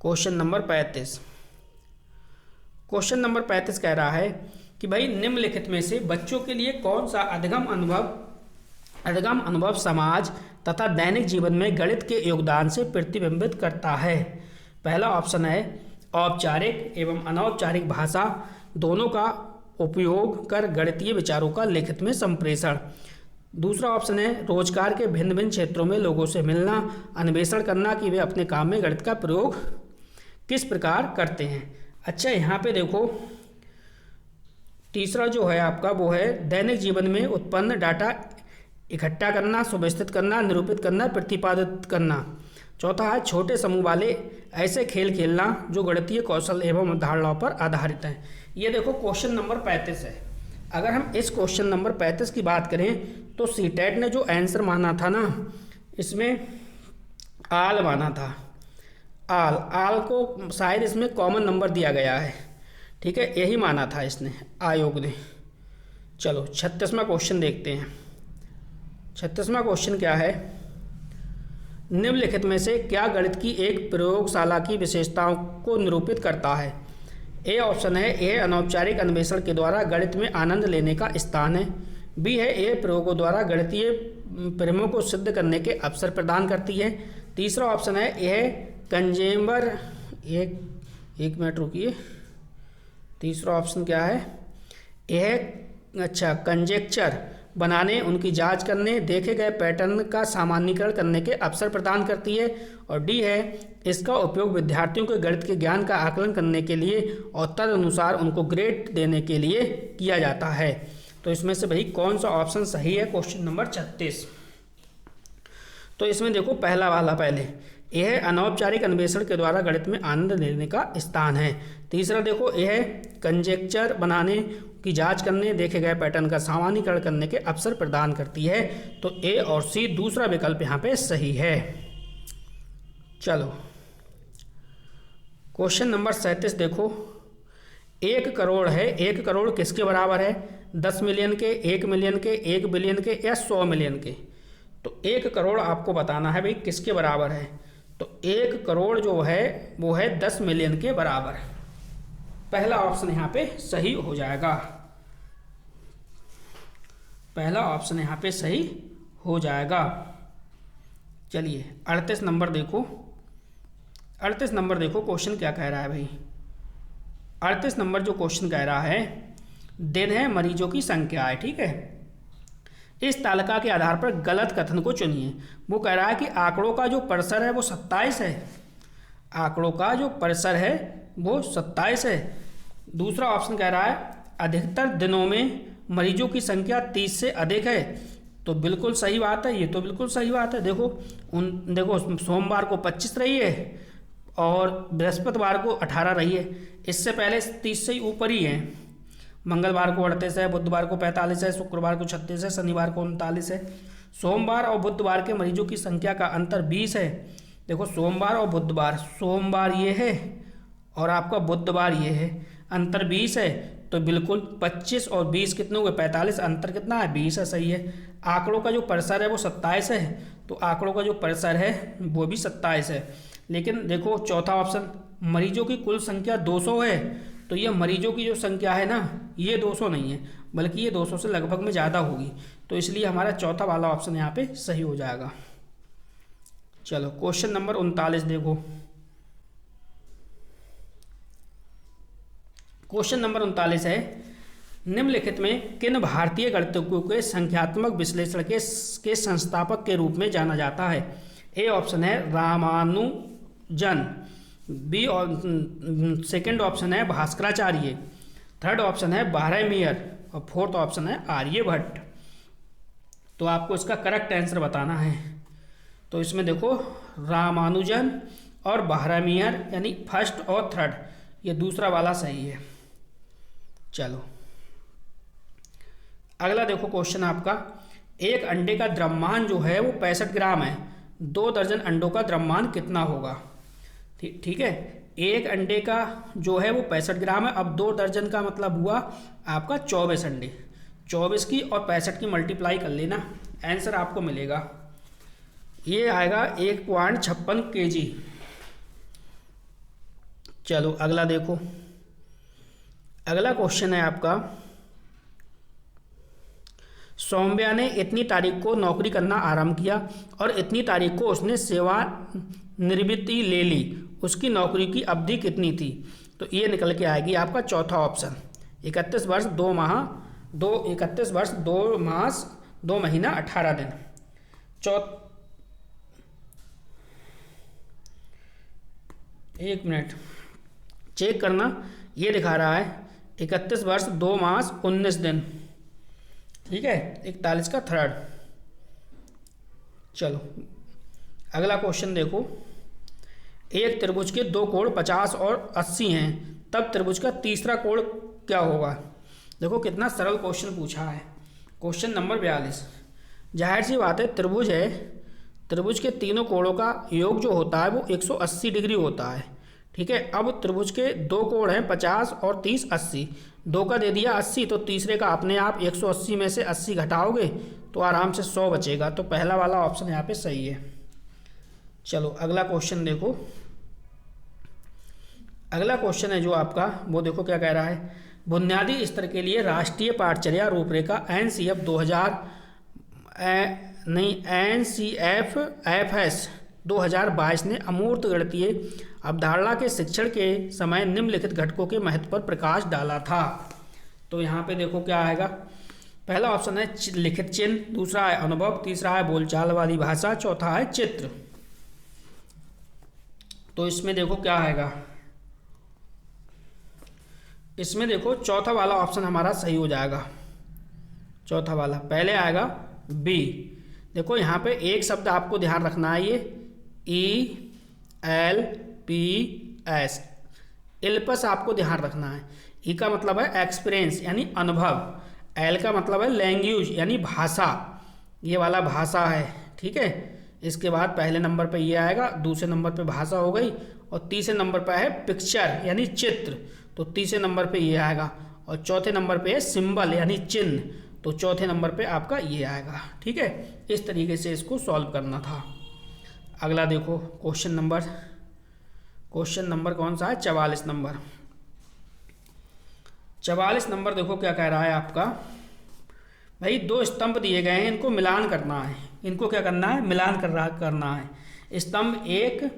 क्वेश्चन नंबर 35। क्वेश्चन नंबर 35 कह रहा है कि भाई निम्नलिखित में से बच्चों के लिए कौन सा अधिगम अनुभव समाज तथा दैनिक जीवन में गणित के योगदान से प्रतिबिंबित करता है? पहला ऑप्शन है औपचारिक एवं अनौपचारिक भाषा दोनों का उपयोग कर गणितीय विचारों का लिखित में संप्रेषण। दूसरा ऑप्शन है रोजगार के भिन्न भिन्न क्षेत्रों में लोगों से मिलना, अन्वेषण करना कि वे अपने काम में गणित का प्रयोग किस प्रकार करते हैं। अच्छा, यहाँ पे देखो तीसरा जो है आपका वो है दैनिक जीवन में उत्पन्न डाटा इकट्ठा करना, सुव्यवस्थित करना, निरूपित करना, प्रतिपादित करना। चौथा है छोटे समूह वाले ऐसे खेल खेलना जो गणितीय कौशल एवं धारणाओं पर आधारित हैं। ये देखो क्वेश्चन नंबर 35 है। अगर हम इस क्वेश्चन नंबर 35 की बात करें तो सीटेट ने जो आंसर माना था ना, इसमें आल माना था। आल को शायद इसमें कॉमन नंबर दिया गया है, ठीक है, यही माना था इसने, आयोग ने। चलो 36वां क्वेश्चन देखते हैं। 36वां क्वेश्चन क्या है, निम्नलिखित में से क्या गणित की एक प्रयोगशाला की विशेषताओं को निरूपित करता है? ए ऑप्शन है यह अनौपचारिक अन्वेषण के द्वारा गणित में आनंद लेने का स्थान है। बी है यह प्रयोगों द्वारा गणितीय प्रेमों को सिद्ध करने के अवसर प्रदान करती है। तीसरा ऑप्शन है यह कंजेम्बर, एक मिनट रुकिए, तीसरा ऑप्शन क्या है, यह अच्छा कंजेक्चर बनाने, उनकी जांच करने, देखे गए पैटर्न का सामान्यीकरण करने के अवसर प्रदान करती है। और डी है इसका उपयोग विद्यार्थियों के गणित के ज्ञान का आकलन करने के लिए और तदनुसार उनको ग्रेड देने के लिए किया जाता है। तो इसमें से भाई कौन सा ऑप्शन सही है? Question number 36। तो इसमें देखो पहला वाला, पहले यह अनौपचारिक अन्वेषण के द्वारा गणित में आनंद लेने का स्थान है। तीसरा देखो यह कंजेक्चर बनाने की जांच करने, देखे गए पैटर्न का सामान्यीकरण करने के अवसर प्रदान करती है। तो ए और सी दूसरा विकल्प यहाँ पे सही है। चलो क्वेश्चन नंबर 37 देखो, 1 करोड़ है, 1 करोड़ किसके बराबर है? 10 मिलियन के, 1 मिलियन के, 1 बिलियन के या 100 मिलियन के? तो 1 करोड़ आपको बताना है भाई किसके बराबर है। तो 1 करोड़ जो है वो है 10 मिलियन के बराबर। पहला ऑप्शन यहाँ पे सही हो जाएगा। पहला ऑप्शन यहाँ पे सही हो जाएगा। चलिए 38 नंबर देखो, 38 नंबर देखो क्वेश्चन क्या कह रहा है भाई। 38 नंबर जो क्वेश्चन कह रहा है, दिन है मरीजों की संख्या है, ठीक है। इस तालिका के आधार पर गलत कथन को चुनिए। वो कह रहा है कि आंकड़ों का जो परिसर है वो 27 है, आंकड़ों का जो परिसर है वो 27 है। दूसरा ऑप्शन कह रहा है अधिकतर दिनों में मरीजों की संख्या 30 से अधिक है। तो बिल्कुल सही बात है, ये तो बिल्कुल सही बात है। देखो सोमवार को 25 रही है और बृहस्पतिवार को 18 रही है। इससे पहले 30 से ऊपर ही है। मंगलवार को 38 है, बुधवार को 45 है, शुक्रवार को 36 है, शनिवार को 39 है। सोमवार और बुधवार के मरीजों की संख्या का अंतर 20 है। देखो सोमवार और बुधवार, सोमवार ये है और आपका बुधवार ये है, अंतर 20 है। तो बिल्कुल 25 और 20 कितने हुए, 45, अंतर कितना है, 20 है, सही है। आंकड़ों का जो परिसर है वो 27 है, तो आंकड़ों का जो परिसर है वो भी 27 है। लेकिन देखो चौथा ऑप्शन, मरीजों की कुल संख्या 200 है, तो ये मरीजों की जो संख्या है ना, ये 200 नहीं है, बल्कि ये 200 से लगभग में ज़्यादा होगी। तो इसलिए हमारा चौथा वाला ऑप्शन यहाँ पे सही हो जाएगा। चलो क्वेश्चन नंबर 39 देखो। क्वेश्चन नंबर 39 है, निम्नलिखित में किन भारतीय गणितज्ञों के संख्यात्मक विश्लेषण के संस्थापक के रूप में जाना जाता है। ए ऑप्शन है रामानुजन, बी सेकंड ऑप्शन है भास्कराचार्य, थर्ड ऑप्शन है बारहमीयर और फोर्थ ऑप्शन है आर्यभट्ट। तो आपको इसका करेक्ट आंसर बताना है। तो इसमें देखो रामानुजन और बारहमीयर यानी फर्स्ट और थर्ड, ये दूसरा वाला सही है। चलो अगला देखो क्वेश्चन आपका, एक अंडे का द्रव्यमान जो है वो 65 ग्राम है, 2 दर्जन अंडों का द्रव्यमान कितना होगा। ठीक है, एक अंडे का जो है वो 65 ग्राम है। अब 2 दर्जन का मतलब हुआ आपका 24 अंडे, 24 की और 65 की मल्टीप्लाई कर लेना, आंसर आपको मिलेगा, ये आएगा 1.56 kg। चलो अगला देखो, अगला क्वेश्चन है आपका, सौम्या ने इतनी तारीख को नौकरी करना आरंभ किया और इतनी तारीख को उसने सेवानिवृत्ति ले ली, उसकी नौकरी की अवधि कितनी थी। तो ये निकल के आएगी आपका चौथा ऑप्शन, 31 वर्ष 2 माह 31 वर्ष 2 मास 2 महीना 18 दिन। एक मिनट चेक करना, ये दिखा रहा है 31 वर्ष 2 मास 19 दिन, ठीक है, 41 का थर्ड। चलो अगला क्वेश्चन देखो, एक त्रिभुज के 2 कोण 50 और 80 हैं, तब त्रिभुज का तीसरा कोण क्या होगा। देखो कितना सरल क्वेश्चन पूछा है। क्वेश्चन नंबर 42, जाहिर सी बात है त्रिभुज है, त्रिभुज के तीनों कोणों का योग जो होता है वो 180 डिग्री होता है, ठीक है। अब त्रिभुज के 2 कोण हैं 50 और 30 80, 2 का दे दिया 80, तो तीसरे का अपने आप 180 में से 80 घटाओगे तो आराम से 100 बचेगा। तो पहला वाला ऑप्शन यहाँ पे सही है। चलो अगला क्वेश्चन देखो, अगला क्वेश्चन है जो आपका, वो देखो क्या कह रहा है, बुनियादी स्तर के लिए राष्ट्रीय पाठचर्या रूपरेखा NCF 2022 ने अमूर्त गणितीय अवधारणा के शिक्षण के समय निम्नलिखित घटकों के महत्व पर प्रकाश डाला था। तो यहाँ पे देखो क्या आएगा, पहला ऑप्शन है लिखित चिन्ह, दूसरा है अनुभव, तीसरा है बोलचाल वाली भाषा, चौथा है चित्र। तो इसमें देखो क्या आएगा, इसमें देखो चौथा वाला ऑप्शन हमारा सही हो जाएगा, चौथा वाला। पहले आएगा बी, देखो यहाँ पे एक शब्द आपको ध्यान रखना है, ये ELPS, इल्पस आपको ध्यान रखना है। ई का मतलब है एक्सपीरियंस यानी अनुभव, एल का मतलब है लैंग्वेज यानी भाषा, ये वाला भाषा है, ठीक है। इसके बाद पहले नंबर पे ये आएगा, दूसरे नंबर पे भाषा हो गई, और तीसरे नंबर पे है पिक्चर यानी चित्र, तो तीसरे नंबर पे ये आएगा, और चौथे नंबर पे है सिंबल यानी चिन्ह, तो चौथे नंबर पे आपका ये आएगा, ठीक है। इस तरीके से इसको सॉल्व करना था। अगला देखो क्वेश्चन नंबर कौन सा है, 44 नंबर। 44 नंबर देखो क्या कह रहा है आपका, भाई दो स्तंभ दिए गए हैं, इनको मिलान करना है। इनको क्या करना है? मिलान करना है। स्तंभ 1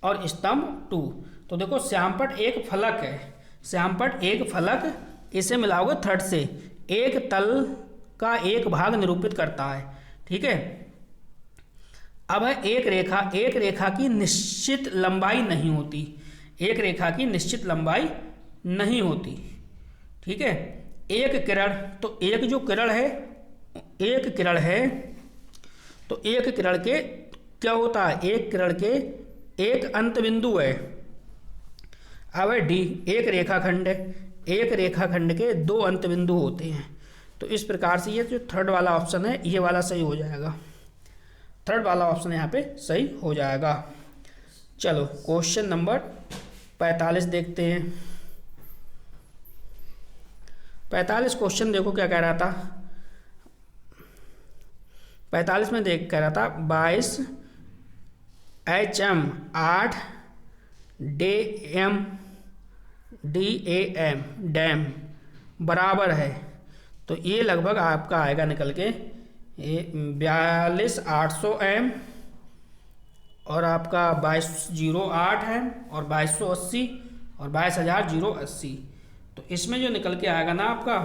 और स्तंभ 2। तो देखो श्यामपट्ट एक फलक है, श्यामपट्ट एक फलक, इसे मिलाओगे थर्ड से, एक तल का एक भाग निरूपित करता है। ठीक है। अब है एक रेखा की निश्चित लंबाई नहीं होती, एक रेखा की निश्चित लंबाई नहीं होती। ठीक है। एक किरण, तो एक जो किरण है, एक किरण है, तो एक किरण के क्या होता है? एक किरण के एक अंत बिंदु है। अब है डी, एक रेखाखंड है, एक रेखाखंड के दो अंत बिंदु होते हैं। तो इस प्रकार से ये जो थर्ड वाला ऑप्शन है, ये वाला सही हो जाएगा। थर्ड वाला ऑप्शन यहाँ पे सही हो जाएगा। चलो क्वेश्चन नंबर 45 देखते हैं। 45 क्वेश्चन देखो क्या कह रहा था। 45 में कह रहा था 22 HM 8 DAM डैम बराबर है। तो ये लगभग आपका आएगा निकल के 42,800 M और आपका 2208 है और 2280 और 22,080। तो इसमें जो निकल के आएगा ना आपका,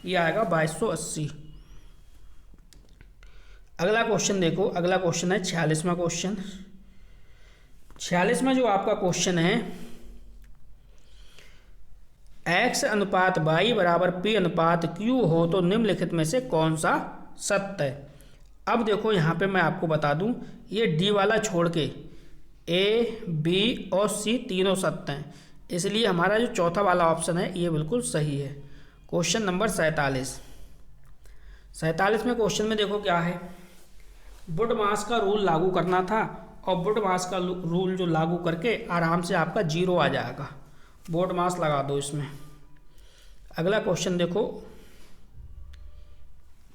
ये आएगा 2280। अगला क्वेश्चन देखो, अगला क्वेश्चन है 46वां क्वेश्चन। 46वां जो आपका क्वेश्चन है, x अनुपात y बराबर p अनुपात q हो तो निम्नलिखित में से कौन सा सत्य है? अब देखो यहाँ पे मैं आपको बता दूं, ये d वाला छोड़ के a, b और c तीनों सत्य हैं, इसलिए हमारा जो चौथा वाला ऑप्शन है ये बिल्कुल सही है। Question number 47। 47 में क्वेश्चन में देखो क्या है, वुड मास का रूल लागू करना था और वुड मास का रूल जो लागू करके आराम से आपका 0 आ जाएगा। वुड मास लगा दो इसमें। अगला क्वेश्चन देखो,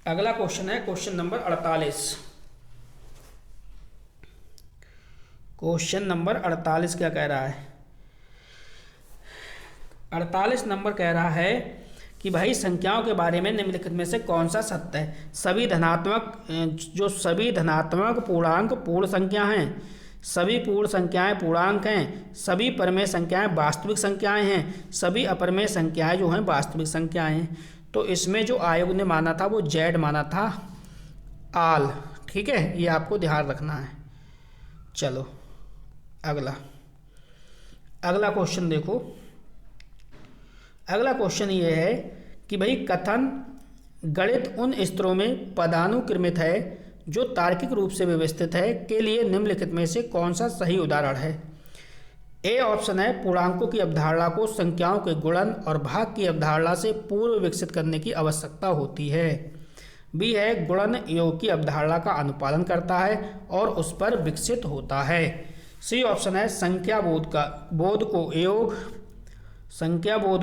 अगला क्वेश्चन है क्वेश्चन नंबर 48। क्वेश्चन नंबर 48 क्या कह रहा है? 48 नंबर कह रहा है कि भाई संख्याओं के बारे में निम्नलिखित में से कौन सा सत्य है? सभी धनात्मक पूर्णांक पूर्ण संख्या हैं, सभी पूर्ण संख्याएं पूर्णांक हैं, सभी परमेय संख्याएं वास्तविक संख्याएं हैं, सभी अपरमेय संख्याएं जो हैं वास्तविक संख्याएं हैं। तो इसमें जो आयोग ने माना था वो जेड माना था, आल। ठीक है, ये आपको ध्यान रखना है। चलो अगला क्वेश्चन देखो। अगला क्वेश्चन ये है कि भाई कथन गणित उन स्तरों में पदानुक्रमित है जो तार्किक रूप से व्यवस्थित है के लिए निम्नलिखित में से कौन सा सही उदाहरण है? ए ऑप्शन है पूर्णांकों की अवधारणा को संख्याओं के गुणन और भाग की अवधारणा से पूर्व विकसित करने की आवश्यकता होती है। बी है गुणन योग की अवधारणा का अनुपालन करता है और उस पर विकसित होता है। सी ऑप्शन है संख्या बोध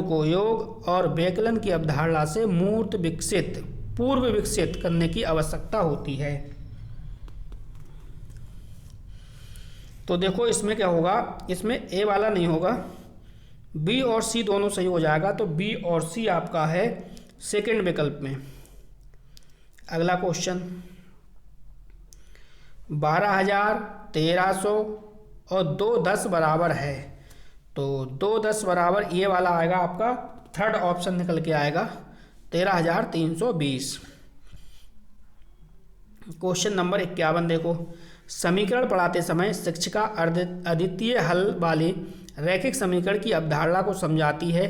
को योग और व्यकलन की अवधारणा से पूर्व विकसित करने की आवश्यकता होती है। तो देखो इसमें क्या होगा, इसमें ए वाला नहीं होगा, बी और सी दोनों सही हो जाएगा। तो बी और सी आपका है सेकंड विकल्प में। अगला क्वेश्चन 12,000, 1,300 और 2,10 बराबर है। तो 2,10 बराबर ये वाला आएगा आपका, थर्ड ऑप्शन निकल के आएगा 13,320। क्वेश्चन नंबर 51 देखो, समीकरण पढ़ाते समय शिक्षिका अद्वितीय हल वाले रैखिक समीकरण की अवधारणा को समझाती है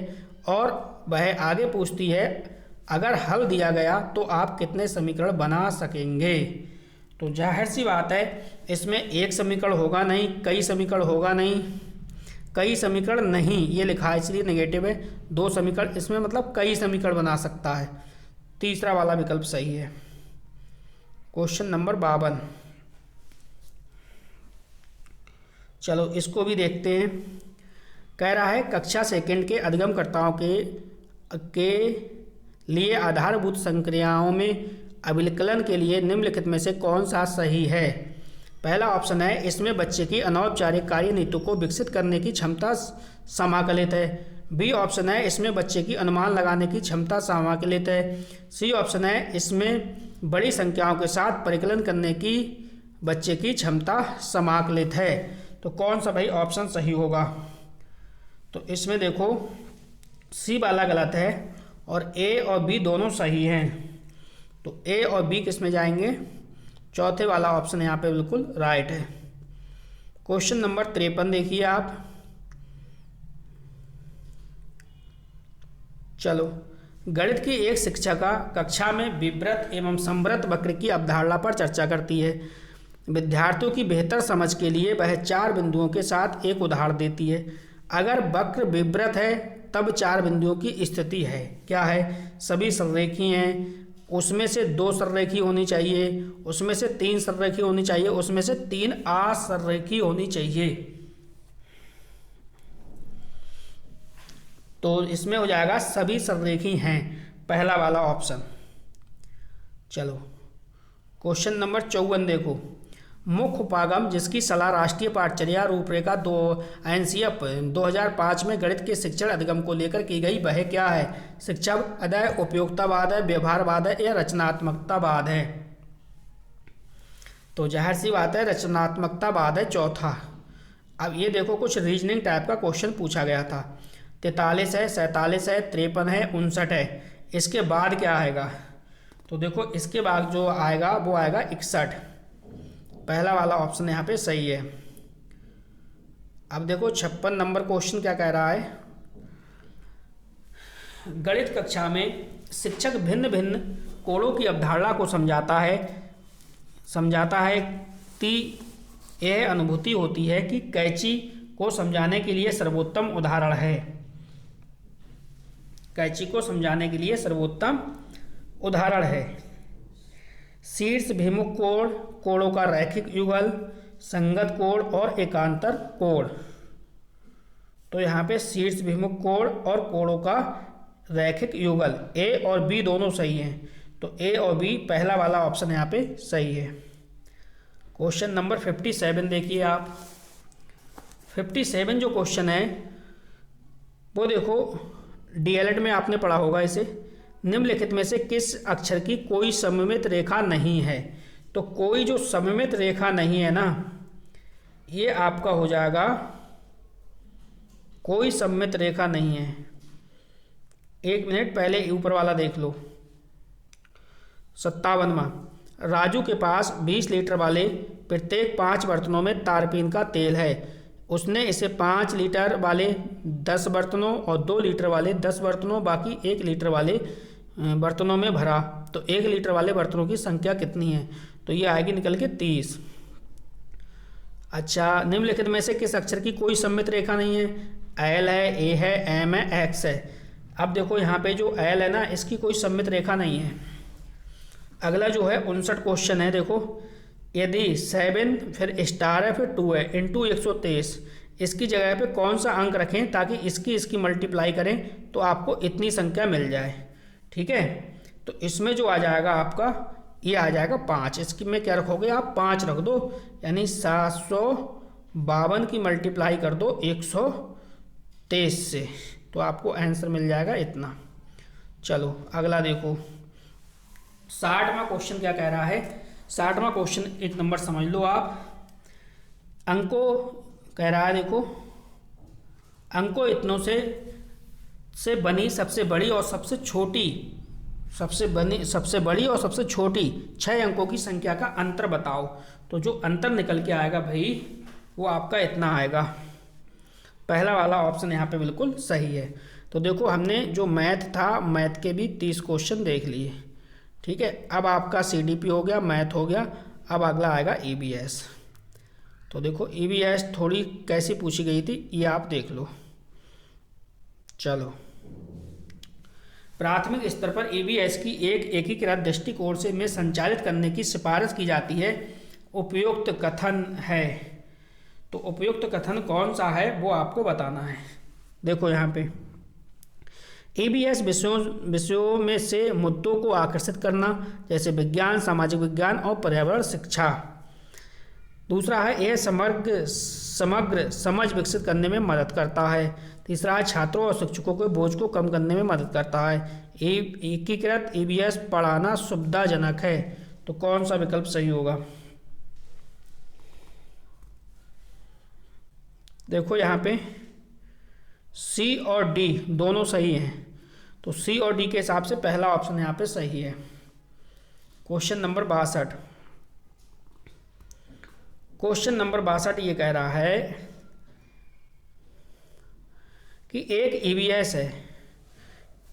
और वह आगे पूछती है अगर हल दिया गया तो आप कितने समीकरण बना सकेंगे? तो जाहिर सी बात है इसमें एक समीकरण होगा नहीं, कई समीकरण होगा नहीं, कई समीकरण नहीं ये लिखा है इसलिए नेगेटिव है। दो समीकरण, इसमें मतलब कई समीकरण बना सकता है। तीसरा वाला विकल्प सही है। Question number 52। चलो इसको भी देखते हैं। कह रहा है कक्षा सेकंड के अधिगमकर्ताओं के लिए आधारभूत संक्रियाओं में अभिकलन के लिए निम्नलिखित में से कौन सा सही है? पहला ऑप्शन है इसमें बच्चे की अनौपचारिक कार्य नीतियों को विकसित करने की क्षमता समाकलित है। बी ऑप्शन है इसमें बच्चे की अनुमान लगाने की क्षमता समाकलित है। सी ऑप्शन है इसमें बड़ी संख्याओं के साथ परिकलन करने की बच्चे की क्षमता समाकलित है। तो कौन सा भाई ऑप्शन सही होगा? तो इसमें देखो सी वाला गलत है और ए और बी दोनों सही हैं। तो ए और बी किस में जाएंगे? चौथे वाला ऑप्शन यहाँ पे बिल्कुल राइट है। क्वेश्चन नंबर 53 देखिए आप। चलो, गणित की एक शिक्षिका कक्षा में विवृत एवं संवृत वक्र की अवधारणा पर चर्चा करती है। विद्यार्थियों की बेहतर समझ के लिए वह 4 बिंदुओं के साथ एक उदाहरण देती है। अगर वक्र विवृत है तब 4 बिंदुओं की स्थिति है, क्या है? सभी सररेखी हैं, उसमें से 2 सररेखी होनी चाहिए, उसमें से 3 सररेखी होनी चाहिए, उसमें से 3 असररेखी होनी चाहिए। तो इसमें हो जाएगा सभी सररेखी हैं, पहला वाला ऑप्शन। चलो, क्वेश्चन नंबर 54 देखो। मुख्य उपागम जिसकी सलाह राष्ट्रीय पाठचर्या रूपरेखा 2 एनसीएफ 2005 में गणित के शिक्षण अधिगम को लेकर की गई वह क्या है? शिक्षा अदय, उपयोगितावाद है, व्यवहारवाद है या रचनात्मकतावाद है? तो जाहिर सी बात है रचनात्मकतावाद है चौथा। अब ये देखो कुछ रीजनिंग टाइप का क्वेश्चन पूछा गया था। 43 है, 47 है, 53 है, 59 है, इसके बाद क्या आएगा? तो देखो इसके बाद जो आएगा वो आएगा 61। पहला वाला ऑप्शन यहाँ पे सही है। अब देखो 56 नंबर क्वेश्चन क्या कह रहा है? गणित कक्षा में शिक्षक भिन्न भिन्न कोणों की अवधारणा को समझाता है कि यह अनुभूति होती है कि कैंची को समझाने के लिए सर्वोत्तम उदाहरण है। कैंची को समझाने के लिए सर्वोत्तम उदाहरण है। शीर्ष भिमुख कोण, कोणों का रैखिक युगल, संगत कोण और एकांतर कोण। तो यहाँ पे शीर्ष भिमुख कोण और कोणों का रैखिक युगल, ए और बी दोनों सही हैं। तो ए और बी पहला वाला ऑप्शन यहाँ पे सही है। क्वेश्चन नंबर 57 देखिए आप। 57 जो क्वेश्चन है वो देखो, डीएलएड में आपने पढ़ा होगा इसे। निम्नलिखित में से किस अक्षर की कोई सममित रेखा नहीं है? तो कोई जो सममित रेखा नहीं है ना, ये आपका हो जाएगा कोई सममित रेखा नहीं है। एक मिनट पहले ऊपर वाला देख लो। 57वां, राजू के पास 20 लीटर वाले प्रत्येक 5 बर्तनों में तारपीन का तेल है। उसने इसे 5 लीटर वाले 10 बर्तनों और 2 लीटर वाले 10 बर्तनों बाकी 1 लीटर वाले बर्तनों में भरा। तो 1 लीटर वाले बर्तनों की संख्या कितनी है? तो ये आएगी निकल के 30। अच्छा, निम्नलिखित में से किस अक्षर की कोई सममित रेखा नहीं है? एल है, ए है, एम है, एक्स है। अब देखो यहाँ पे जो एल है ना, इसकी कोई सममित रेखा नहीं है। अगला जो है 59 क्वेश्चन है, देखो। यदि 7 फिर स्टार है फिर 2 है इंटू 123, इसकी जगह पे कौन सा अंक रखें ताकि इसकी मल्टीप्लाई करें तो आपको इतनी संख्या मिल जाए? ठीक है, तो इसमें जो आ जाएगा आपका ये आ जाएगा 5। इसकी में क्या रखोगे आप? 5 रख दो, यानी 752 की मल्टीप्लाई कर दो 123 से, तो आपको आंसर मिल जाएगा इतना। चलो अगला देखो, 60वां क्वेश्चन क्या कह रहा है? 60वां क्वेश्चन एक नंबर समझ लो आप। अंकों कह रहा है, देखो, अंकों इतनों से बनी सबसे बड़ी और सबसे बड़ी और सबसे छोटी 6 अंकों की संख्या का अंतर बताओ। तो जो अंतर निकल के आएगा भाई वो आपका इतना आएगा। पहला वाला ऑप्शन यहाँ पे बिल्कुल सही है। तो देखो हमने जो मैथ था, मैथ के भी 30 क्वेश्चन देख लिए। ठीक है, अब आपका सीडीपी हो गया, मैथ हो गया। अब अगला आएगा ईवीएस। तो देखो ईवीएस थोड़ी कैसी पूछी गई थी ये आप देख लो। चलो, प्राथमिक स्तर पर ईवीएस की एक एकीकृत दृष्टिकोण से में संचालित करने की सिफारिश की जाती है। उपयुक्त कथन है। तो उपयुक्त कथन कौन सा है वो आपको बताना है। देखो यहाँ पे ईवीएस विषयों में से मुद्दों को आकर्षित करना, जैसे विज्ञान, सामाजिक विज्ञान और पर्यावरण शिक्षा। दूसरा है यह समग्र समझ विकसित करने में मदद करता है। तीसरा है छात्रों और शिक्षकों के बोझ को कम करने में मदद करता है। एकीकृत ईवीएस पढ़ाना सुविधाजनक है। तो कौन सा विकल्प सही होगा? देखो यहाँ पे सी और डी दोनों सही हैं, तो सी और डी के हिसाब से पहला ऑप्शन यहाँ पे सही है। Question number 62। क्वेश्चन नंबर 62 ये कह रहा है कि एक ईवीएस है,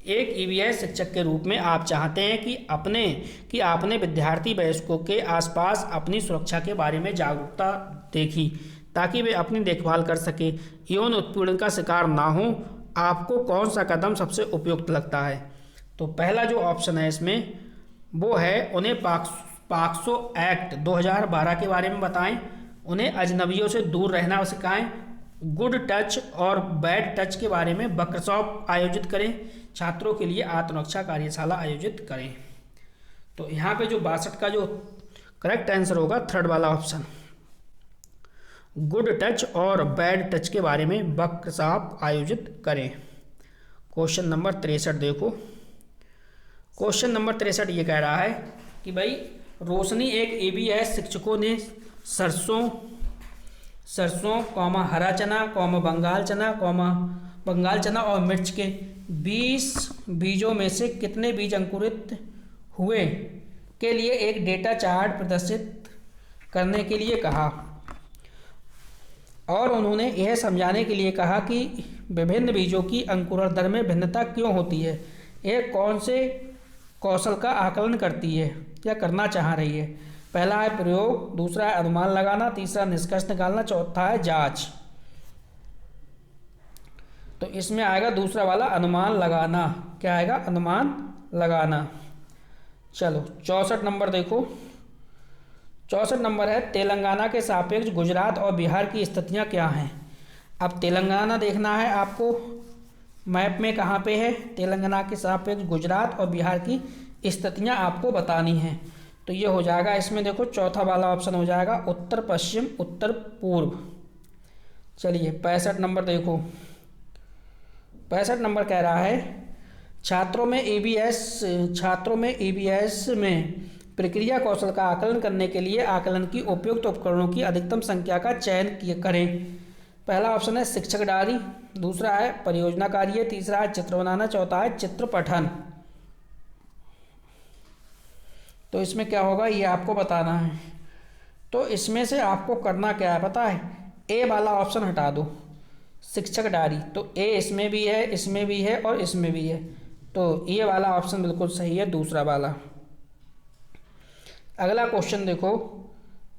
एक ईवीएस शिक्षक के रूप में आप चाहते हैं कि आपने विद्यार्थी वयस्कों के आसपास अपनी सुरक्षा के बारे में जागरूकता देखी ताकि वे अपनी देखभाल कर सके, यौन उत्पीड़न का शिकार ना हो। आपको कौन सा कदम सबसे उपयुक्त लगता है? तो पहला जो ऑप्शन है इसमें वो है उन्हें पॉक्सो एक्ट 2012 के बारे में बताएं, उन्हें अजनबियों से दूर रहना सिखाएं, गुड टच और बैड टच के बारे में वर्कशॉप आयोजित करें, छात्रों के लिए आत्मरक्षा कार्यशाला आयोजित करें। तो यहाँ पे जो 62 का जो करेक्ट आंसर होगा थर्ड वाला ऑप्शन, गुड टच और बैड टच के बारे में वर्कशॉप आयोजित करें। क्वेश्चन नंबर 63 देखो। क्वेश्चन नंबर 63 ये कह रहा है कि भाई रोशनी एक ईवीएस शिक्षकों ने सरसों हरा चना बंगाल चना और मिर्च के 20 बीजों में से कितने बीज अंकुरित हुए के लिए एक डेटा चार्ट प्रदर्शित करने के लिए कहा, और उन्होंने यह समझाने के लिए कहा कि विभिन्न बीजों की अंकुरण दर में भिन्नता क्यों होती है। यह कौन से कौशल का आकलन करती है या करना चाह रही है? पहला है प्रयोग, दूसरा है अनुमान लगाना, तीसरा निष्कर्ष निकालना, चौथा है जांच। तो इसमें आएगा दूसरा वाला अनुमान लगाना। क्या आएगा? अनुमान लगाना। चलो 64 नंबर देखो। 64 नंबर है तेलंगाना के सापेक्ष गुजरात और बिहार की स्थितियां क्या हैं। अब तेलंगाना देखना है आपको, मैप में कहाँ पे है, तेलंगाना के सापेक्ष गुजरात और बिहार की स्थितियां आपको बतानी हैं। तो ये हो जाएगा इसमें देखो चौथा वाला ऑप्शन हो जाएगा उत्तर पश्चिम उत्तर पूर्व। चलिए 65 नंबर देखो। 65 नंबर कह रहा है छात्रों में ईवीएस में प्रक्रिया कौशल का आकलन करने के लिए आकलन की उपयुक्त उपकरणों की अधिकतम संख्या का चयन करें। पहला ऑप्शन है शिक्षक डायरी, दूसरा है परियोजना कार्य, तीसरा है चित्र बनाना, चौथा है चित्र पठन। तो इसमें क्या होगा ये आपको बताना है। तो इसमें से आपको करना क्या है पता है, ए वाला ऑप्शन हटा दो, शिक्षक डायरी। तो ए इसमें भी है, इसमें भी है और इसमें भी है, तो ये वाला ऑप्शन बिल्कुल सही है, दूसरा वाला। अगला क्वेश्चन देखो।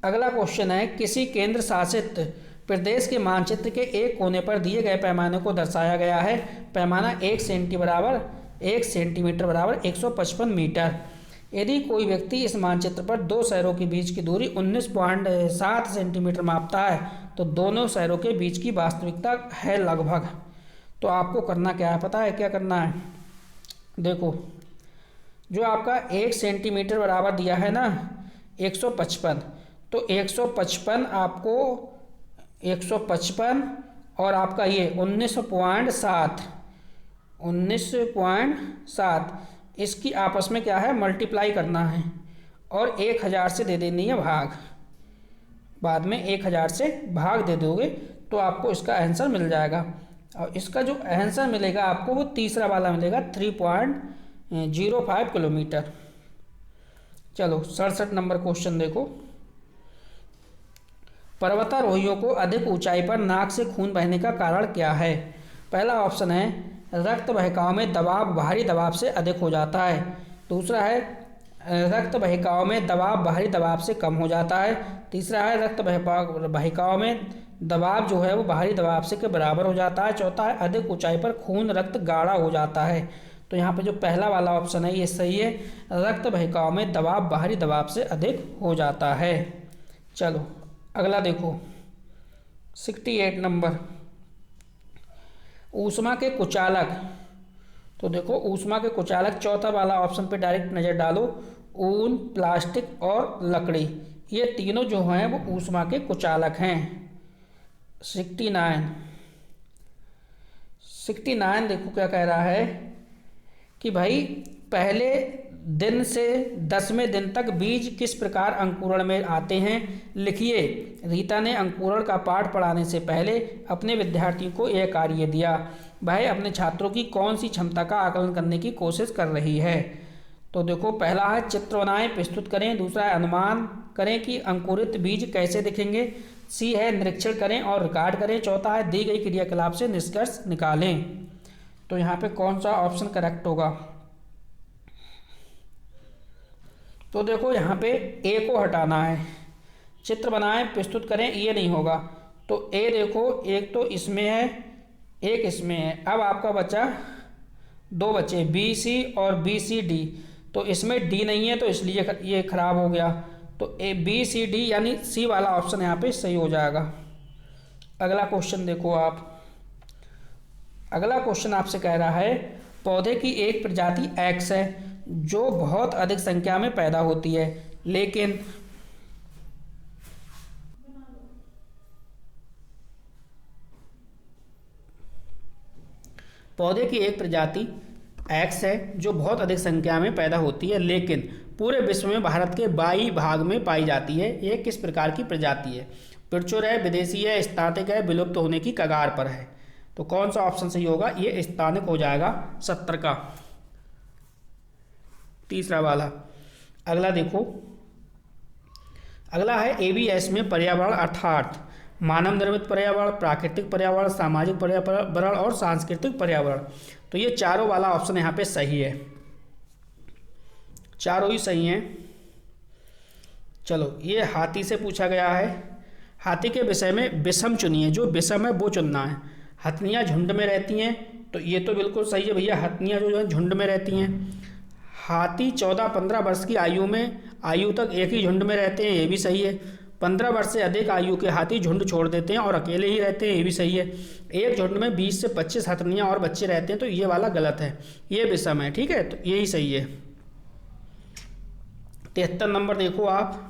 अगला क्वेश्चन है किसी केंद्र शासित प्रदेश के मानचित्र के एक कोने पर दिए गए पैमाने को दर्शाया गया है। पैमाना 1 सेंटीमीटर बराबर 155 मीटर। यदि कोई व्यक्ति इस मानचित्र पर दो शहरों के बीच की दूरी 19.7 सेंटीमीटर मापता है तो दोनों शहरों के बीच की वास्तविकता है लगभग। तो आपको करना क्या है पता है, क्या करना है? देखो जो आपका 1 सेंटीमीटर बराबर दिया है ना 155, तो 155 आपको 155 और आपका ये 19.7 इसकी आपस में क्या है मल्टीप्लाई करना है और 1000 से दे देनी है भाग। बाद में 1000 से भाग दे दोगे तो आपको इसका आंसर मिल जाएगा। और इसका जो आंसर मिलेगा आपको वो तीसरा वाला मिलेगा 3.05 किलोमीटर। चलो 67 नंबर क्वेश्चन देखो। पर्वतारोहियों को अधिक ऊंचाई पर नाक से खून बहने का कारण क्या है? पहला ऑप्शन है रक्त वाहिकाओं में दबाव बाहरी दबाव से अधिक हो जाता है। दूसरा है रक्त वाहिकाओं में दबाव बाहरी दबाव से कम हो जाता है। तीसरा है रक्त वाहिकाओं में दबाव जो है वो बाहरी दबाव से के बराबर हो जाता है। चौथा है अधिक ऊंचाई पर खून रक्त गाढ़ा हो जाता है। तो यहाँ पे जो पहला वाला ऑप्शन है ये सही है, रक्त वाहिकाओं में दबाव बाहरी दबाव से अधिक हो जाता है। चलो अगला देखो 68 नंबर, ऊष्मा के कुचालक। तो देखो ऊष्मा के कुचालक चौथा वाला ऑप्शन पे डायरेक्ट नज़र डालो, ऊन, प्लास्टिक और लकड़ी, ये तीनों जो हैं वो ऊष्मा के कुचालक हैं। 69 देखो क्या कह रहा है कि भाई पहले दिन से 10वें दिन तक बीज किस प्रकार अंकुरण में आते हैं लिखिए। रीता ने अंकुरण का पाठ पढ़ाने से पहले अपने विद्यार्थियों को यह कार्य दिया। वह अपने छात्रों की कौन सी क्षमता का आकलन करने की कोशिश कर रही है। तो देखो पहला है चित्र बनाएं प्रस्तुत करें, दूसरा है अनुमान करें कि अंकुरित बीज कैसे दिखेंगे, सी है निरीक्षण करें और रिकॉर्ड करें, चौथा है दी गई क्रियाकलाप से निष्कर्ष निकालें। तो यहाँ पे कौन सा ऑप्शन करेक्ट होगा। तो देखो यहाँ पे ए को हटाना है, चित्र बनाएं प्रस्तुत करें, ये नहीं होगा। तो ए देखो एक तो इसमें है एक इसमें है। अब आपका बचा दो बचे बी सी और बी सी डी। तो इसमें डी नहीं है तो इसलिए ये खराब हो गया। तो ए बी सी डी यानी सी वाला ऑप्शन यहाँ पे सही हो जाएगा। अगला क्वेश्चन देखो आप। अगला क्वेश्चन आपसे कह रहा है पौधे की एक प्रजाति एक्स है जो बहुत अधिक संख्या में पैदा होती है, लेकिन पौधे की एक प्रजाति एक्स है जो बहुत अधिक संख्या में पैदा होती है, लेकिन पूरे विश्व में भारत के 22 भाग में पाई जाती है। ये किस प्रकार की प्रजाति है। प्रचुर है, विदेशी है, स्थानिक है, विलुप्त होने की कगार पर है। तो कौन सा ऑप्शन सही होगा। ये स्थानिक हो जाएगा 70 का, तीसरा वाला। अगला देखो, अगला है एबीएस में पर्यावरण अर्थात मानव निर्मित पर्यावरण, प्राकृतिक पर्यावरण, सामाजिक पर्यावरण और सांस्कृतिक पर्यावरण। तो ये चारों वाला ऑप्शन यहाँ पे सही है, चारों ही सही हैं। चलो ये हाथी से पूछा गया है। हाथी के विषय में विषम चुनिए, जो विषम है वो चुनना है। हथनियाँ झुंड में रहती हैं, तो ये तो बिल्कुल सही है भैया, हथनियाँ जो है झुंड में रहती हैं। हाथी 14-15 वर्ष की आयु तक एक ही झुंड में रहते हैं, ये भी सही है। 15 वर्ष से अधिक आयु के हाथी झुंड छोड़ देते हैं और अकेले ही रहते हैं, ये भी सही है। एक झुंड में 20 से 25 हथनियाँ और बच्चे रहते हैं, तो ये वाला गलत है, ये विषम है। ठीक है, तो यही सही है। 73 नंबर देखो आप।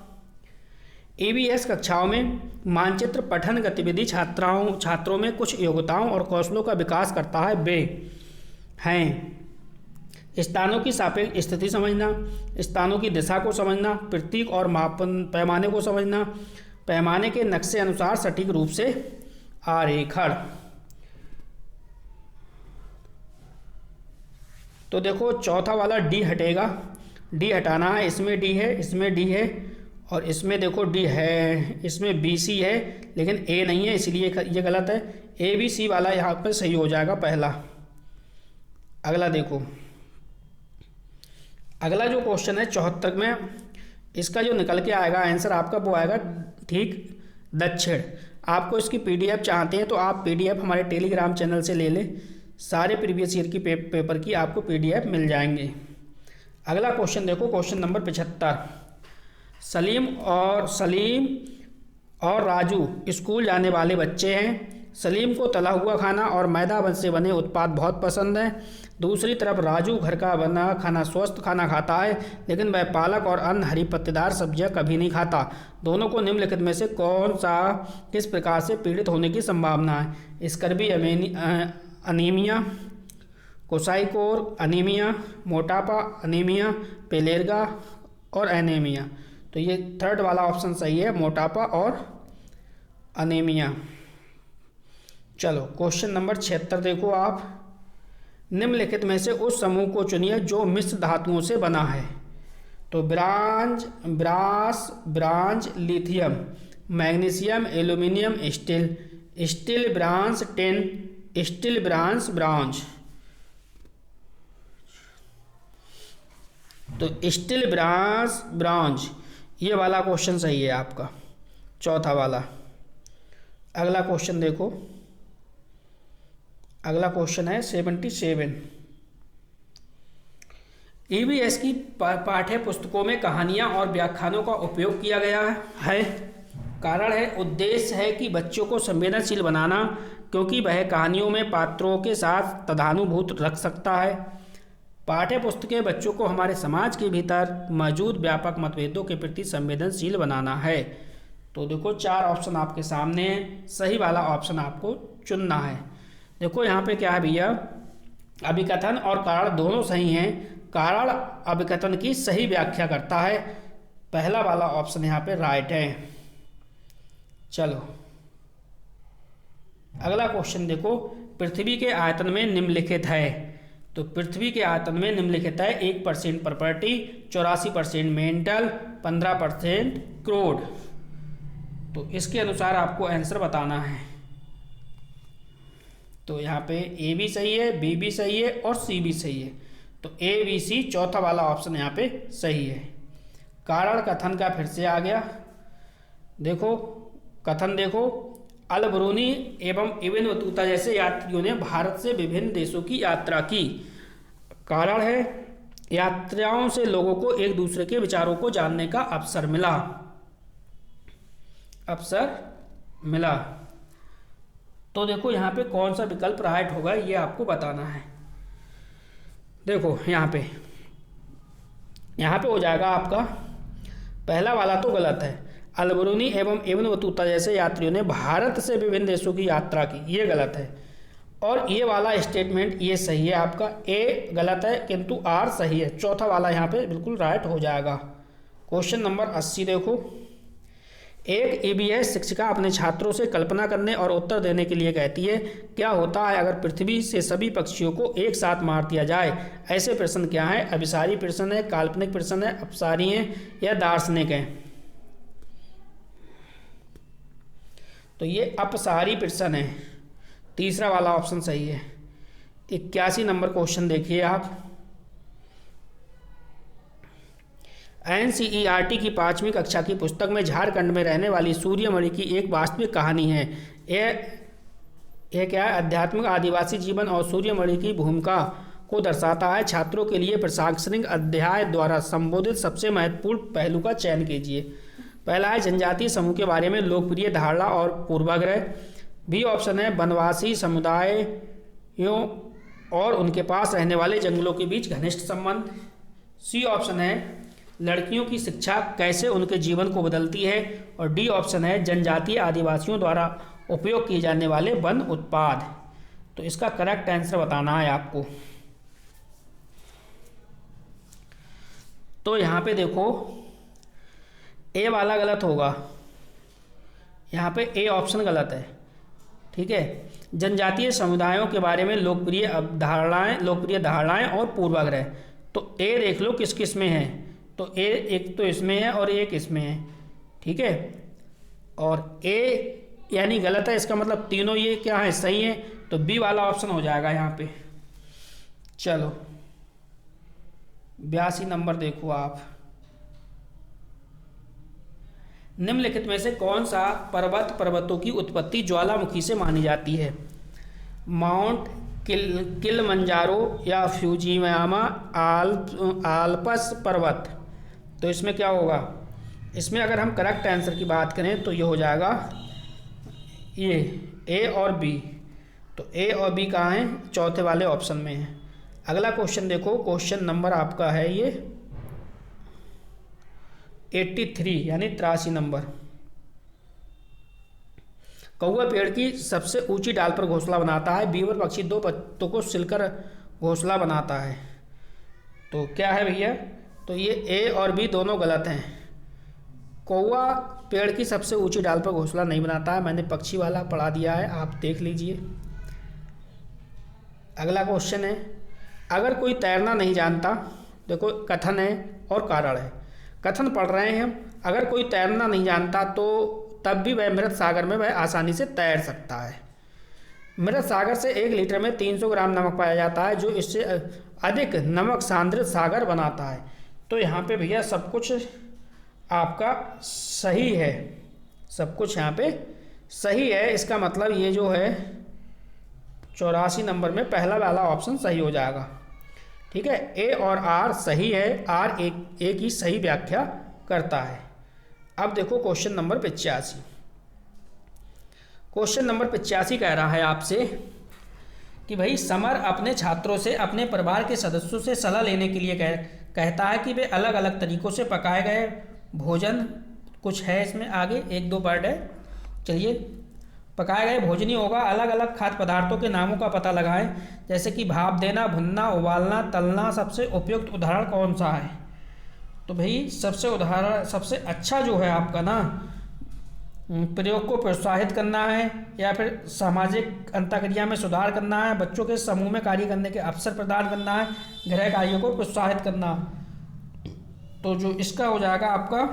एबीएस कक्षाओं में मानचित्र पठन गतिविधि छात्रों में कुछ योग्यताओं और कौशलों का विकास करता है। वे हैं स्थानों की सापेक्ष स्थिति समझना, स्थानों की दिशा को समझना, प्रतीक और मापन पैमाने को समझना, पैमाने के नक्शे अनुसार सटीक रूप से आरेखण। तो देखो चौथा वाला डी हटेगा, डी हटाना है। इसमें डी है, इसमें डी है और इसमें देखो डी है, इसमें बी सी है लेकिन ए नहीं है, इसलिए ये गलत है। ए बी सी वाला यहाँ पर सही हो जाएगा पहला। अगला देखो, अगला जो क्वेश्चन है 74 में, इसका जो निकल के आएगा आंसर आपका वो आएगा ठीक दक्षिण। आपको इसकी पीडीएफ चाहते हैं तो आप पीडीएफ हमारे टेलीग्राम चैनल से ले लें, सारे प्रीवियस ईयर की पेपर की आपको पीडीएफ मिल जाएंगे। अगला क्वेश्चन देखो, क्वेश्चन नंबर 75। सलीम और राजू स्कूल जाने वाले बच्चे हैं। सलीम को तला हुआ खाना और मैदा से बने उत्पाद बहुत पसंद हैं। दूसरी तरफ राजू घर का बना खाना स्वस्थ खाना खाता है, लेकिन वह पालक और अन्य हरी पत्तेदार सब्जियां कभी नहीं खाता। दोनों को निम्नलिखित में से कौन सा किस प्रकार से पीड़ित होने की संभावना है। स्कर्वी अनीमिया, कोसाइकोर अनीमिया, मोटापा अनीमिया, पेलेरगा और एनीमिया। तो ये थर्ड वाला ऑप्शन सही है, मोटापा और अनीमिया। चलो क्वेश्चन नंबर 76 देखो आप। निम्नलिखित में से उस समूह को चुनिए जो मिश्र धातुओं से बना है। तो bronze, lithium, magnesium, aluminium, steel, bronze, tin, steel, bronze. तो स्टील, ब्रांज ये वाला क्वेश्चन सही है आपका, चौथा वाला। अगला क्वेश्चन देखो, अगला क्वेश्चन है 77। ईवीएस की पाठ्य पुस्तकों में कहानियाँ और व्याख्यानों का उपयोग किया गया है। कारण है, उद्देश्य है कि बच्चों को संवेदनशील बनाना, क्योंकि वह कहानियों में पात्रों के साथ तदानुभूति रख सकता है। पाठ्य पुस्तकें बच्चों को हमारे समाज के भीतर मौजूद व्यापक मतभेदों के प्रति संवेदनशील बनाना है। तो देखो 4 ऑप्शन आपके सामने हैं, सही वाला ऑप्शन आपको चुनना है। देखो यहाँ पे क्या है भैया, अभिकथन और कारण दोनों सही हैं। कारण अभिकथन की सही व्याख्या करता है, पहला वाला ऑप्शन यहाँ पे राइट है। चलो अगला क्वेश्चन देखो, पृथ्वी के आयतन में निम्नलिखित है। तो पृथ्वी के आयतन में निम्नलिखित है 1% प्रॉपर्टी, 84% मेंटल, 15% क्रोड। तो इसके अनुसार आपको आंसर बताना है। तो यहाँ पे ए भी सही है, बी भी सही है और सी भी सही है। तो ए बी सी चौथा वाला ऑप्शन यहाँ पे सही है। कारण कथन का फिर से आ गया। देखो कथन देखो, अल-बरूनी एवं इब्न बतूता जैसे यात्रियों ने भारत से विभिन्न देशों की यात्रा की। कारण है यात्राओं से लोगों को एक दूसरे के विचारों को जानने का अवसर मिला। तो देखो यहाँ पे कौन सा विकल्प राइट होगा ये आपको बताना है। देखो यहाँ पे हो जाएगा आपका पहला वाला तो गलत है, अल-बरूनी एवं इब्न बतूता जैसे यात्रियों ने भारत से विभिन्न देशों की यात्रा की, ये गलत है। और ये वाला स्टेटमेंट ये सही है आपका, ए गलत है किंतु आर सही है। चौथा वाला यहाँ पे बिल्कुल राइट हो जाएगा। क्वेश्चन नंबर 80 देखो, एक ईबीएस शिक्षिका अपने छात्रों से कल्पना करने और उत्तर देने के लिए कहती है, क्या होता है अगर पृथ्वी से सभी पक्षियों को एक साथ मार दिया जाए? ऐसे प्रश्न क्या हैं? अभिसारी प्रश्न है, काल्पनिक प्रश्न है, अपसारी है या दार्शनिक है? तो ये अपसारी प्रश्न है, तीसरा वाला ऑप्शन सही है। 81 नंबर क्वेश्चन देखिए आप, एनसीईआरटी की 5वीं कक्षा की पुस्तक में झारखंड में रहने वाली सूर्यमणि की एक वास्तविक कहानी है। यह क्या है? आध्यात्मिक आदिवासी जीवन और सूर्यमणि की भूमिका को दर्शाता है। छात्रों के लिए प्रशासनिक अध्याय द्वारा संबोधित सबसे महत्वपूर्ण पहलू का चयन कीजिए। पहला है जनजातीय समूह के बारे में लोकप्रिय धारणा और पूर्वाग्रह। बी ऑप्शन है वनवासी समुदायों और उनके पास रहने वाले जंगलों के बीच घनिष्ठ संबंध। सी ऑप्शन है लड़कियों की शिक्षा कैसे उनके जीवन को बदलती है। और डी ऑप्शन है जनजातीय आदिवासियों द्वारा उपयोग किए जाने वाले वन उत्पाद। तो इसका करेक्ट आंसर बताना है आपको। तो यहाँ पे देखो ए वाला गलत होगा, यहाँ पे ए ऑप्शन गलत है, ठीक है। जनजातीय समुदायों के बारे में लोकप्रिय धारणाएं और पूर्वाग्रह, तो ए देख लो किस किस में है। तो ए एक तो इसमें है और एक इसमें है, ठीक है। और ए यानी गलत है, इसका मतलब तीनों ये क्या है? सही है। तो बी वाला ऑप्शन हो जाएगा यहाँ पे। चलो 82 नंबर देखो आप, निम्नलिखित में से कौन सा पर्वतों की उत्पत्ति ज्वालामुखी से मानी जाती है? माउंट किलिमंजारो या फ्यूजियामा आल्प्स पर्वत। तो इसमें क्या होगा? इसमें अगर हम करेक्ट आंसर की बात करें तो ये हो जाएगा ये ए और बी। तो ए और बी कहाँ हैं? चौथे वाले ऑप्शन में है। अगला क्वेश्चन देखो, क्वेश्चन नंबर आपका है ये 83 यानी 83 नंबर। कौवा पेड़ की सबसे ऊंची डाल पर घोंसला बनाता है, बीवर पक्षी 2 पत्तों को सिलकर घोंसला बनाता है। तो क्या है भैया? तो ये ए और बी दोनों गलत हैं। कौवा पेड़ की सबसे ऊंची डाल पर घोंसला नहीं बनाता है, मैंने पक्षी वाला पढ़ा दिया है, आप देख लीजिए। अगला क्वेश्चन है, अगर कोई तैरना नहीं जानता, देखो कथन है और कारण है। कथन पढ़ रहे हैं हम, अगर कोई तैरना नहीं जानता तो तब भी वह मृत सागर में वह आसानी से तैर सकता है। मृत सागर से 1 लीटर में 300 ग्राम नमक पाया जाता है, जो इससे अधिक नमक सांद्रित सागर बनाता है। तो यहाँ पे भैया सब कुछ आपका सही है, सब कुछ यहाँ पे सही है। इसका मतलब ये जो है 84 नंबर में पहला वाला ऑप्शन सही हो जाएगा, ठीक है। ए और आर सही है, आर एक ही सही व्याख्या करता है। अब देखो क्वेश्चन नंबर 85। क्वेश्चन नंबर 85 कह रहा है आपसे कि भाई समर अपने छात्रों से अपने परिवार के सदस्यों से सलाह लेने के लिए कहता है कि वे अलग अलग तरीक़ों से पकाए गए भोजन, कुछ है इसमें आगे 1-2 वर्ड है, चलिए। पकाए गए भोजनी होगा, अलग अलग खाद्य पदार्थों के नामों का पता लगाएं, जैसे कि भाप देना, भुनना, उबालना, तलना। सबसे उपयुक्त उदाहरण कौन सा है? तो भाई सबसे अच्छा जो है आपका ना, प्रयोग को प्रोत्साहित करना है या फिर सामाजिक अंतःक्रिया में सुधार करना है, बच्चों के समूह में कार्य करने के अवसर प्रदान करना है, गृह कार्यों को प्रोत्साहित करना। तो जो इसका हो जाएगा आपका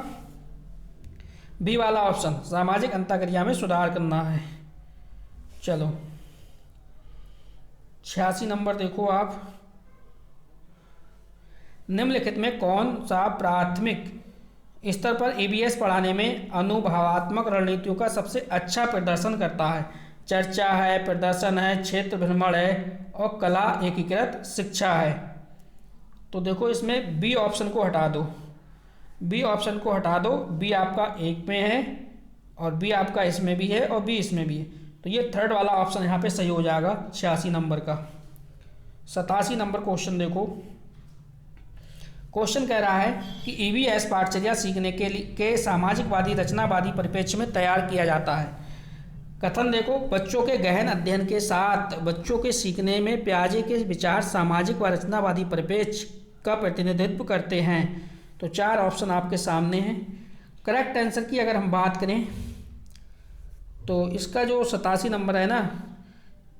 बी वाला ऑप्शन, सामाजिक अंतःक्रिया में सुधार करना है। चलो 86 नंबर देखो आप, निम्नलिखित में कौन सा प्राथमिक स्तर पर ईवीएस पढ़ाने में अनुभवात्मक रणनीतियों का सबसे अच्छा प्रदर्शन करता है? चर्चा है, प्रदर्शन है, क्षेत्र भ्रमण है और कला एकीकृत शिक्षा है। तो देखो इसमें बी ऑप्शन को हटा दो, बी ऑप्शन को हटा दो। बी आपका 1 में है और बी आपका इसमें भी है और बी इसमें भी है, तो ये थर्ड वाला ऑप्शन यहाँ पे सही हो जाएगा 86 नंबर का। 87 नंबर क्वेश्चन देखो, क्वेश्चन कह रहा है कि ईवीएस पाठचर्या सीखने के सामाजिकवादी रचनावादी परिप्रेक्ष्य में तैयार किया जाता है। कथन देखो, बच्चों के गहन अध्ययन के साथ बच्चों के सीखने में पियाजे के विचार सामाजिक व रचनावादी परिप्रेक्ष्य का प्रतिनिधित्व करते हैं। तो 4 ऑप्शन आपके सामने हैं। करेक्ट आंसर की अगर हम बात करें तो इसका जो 87 नंबर है ना,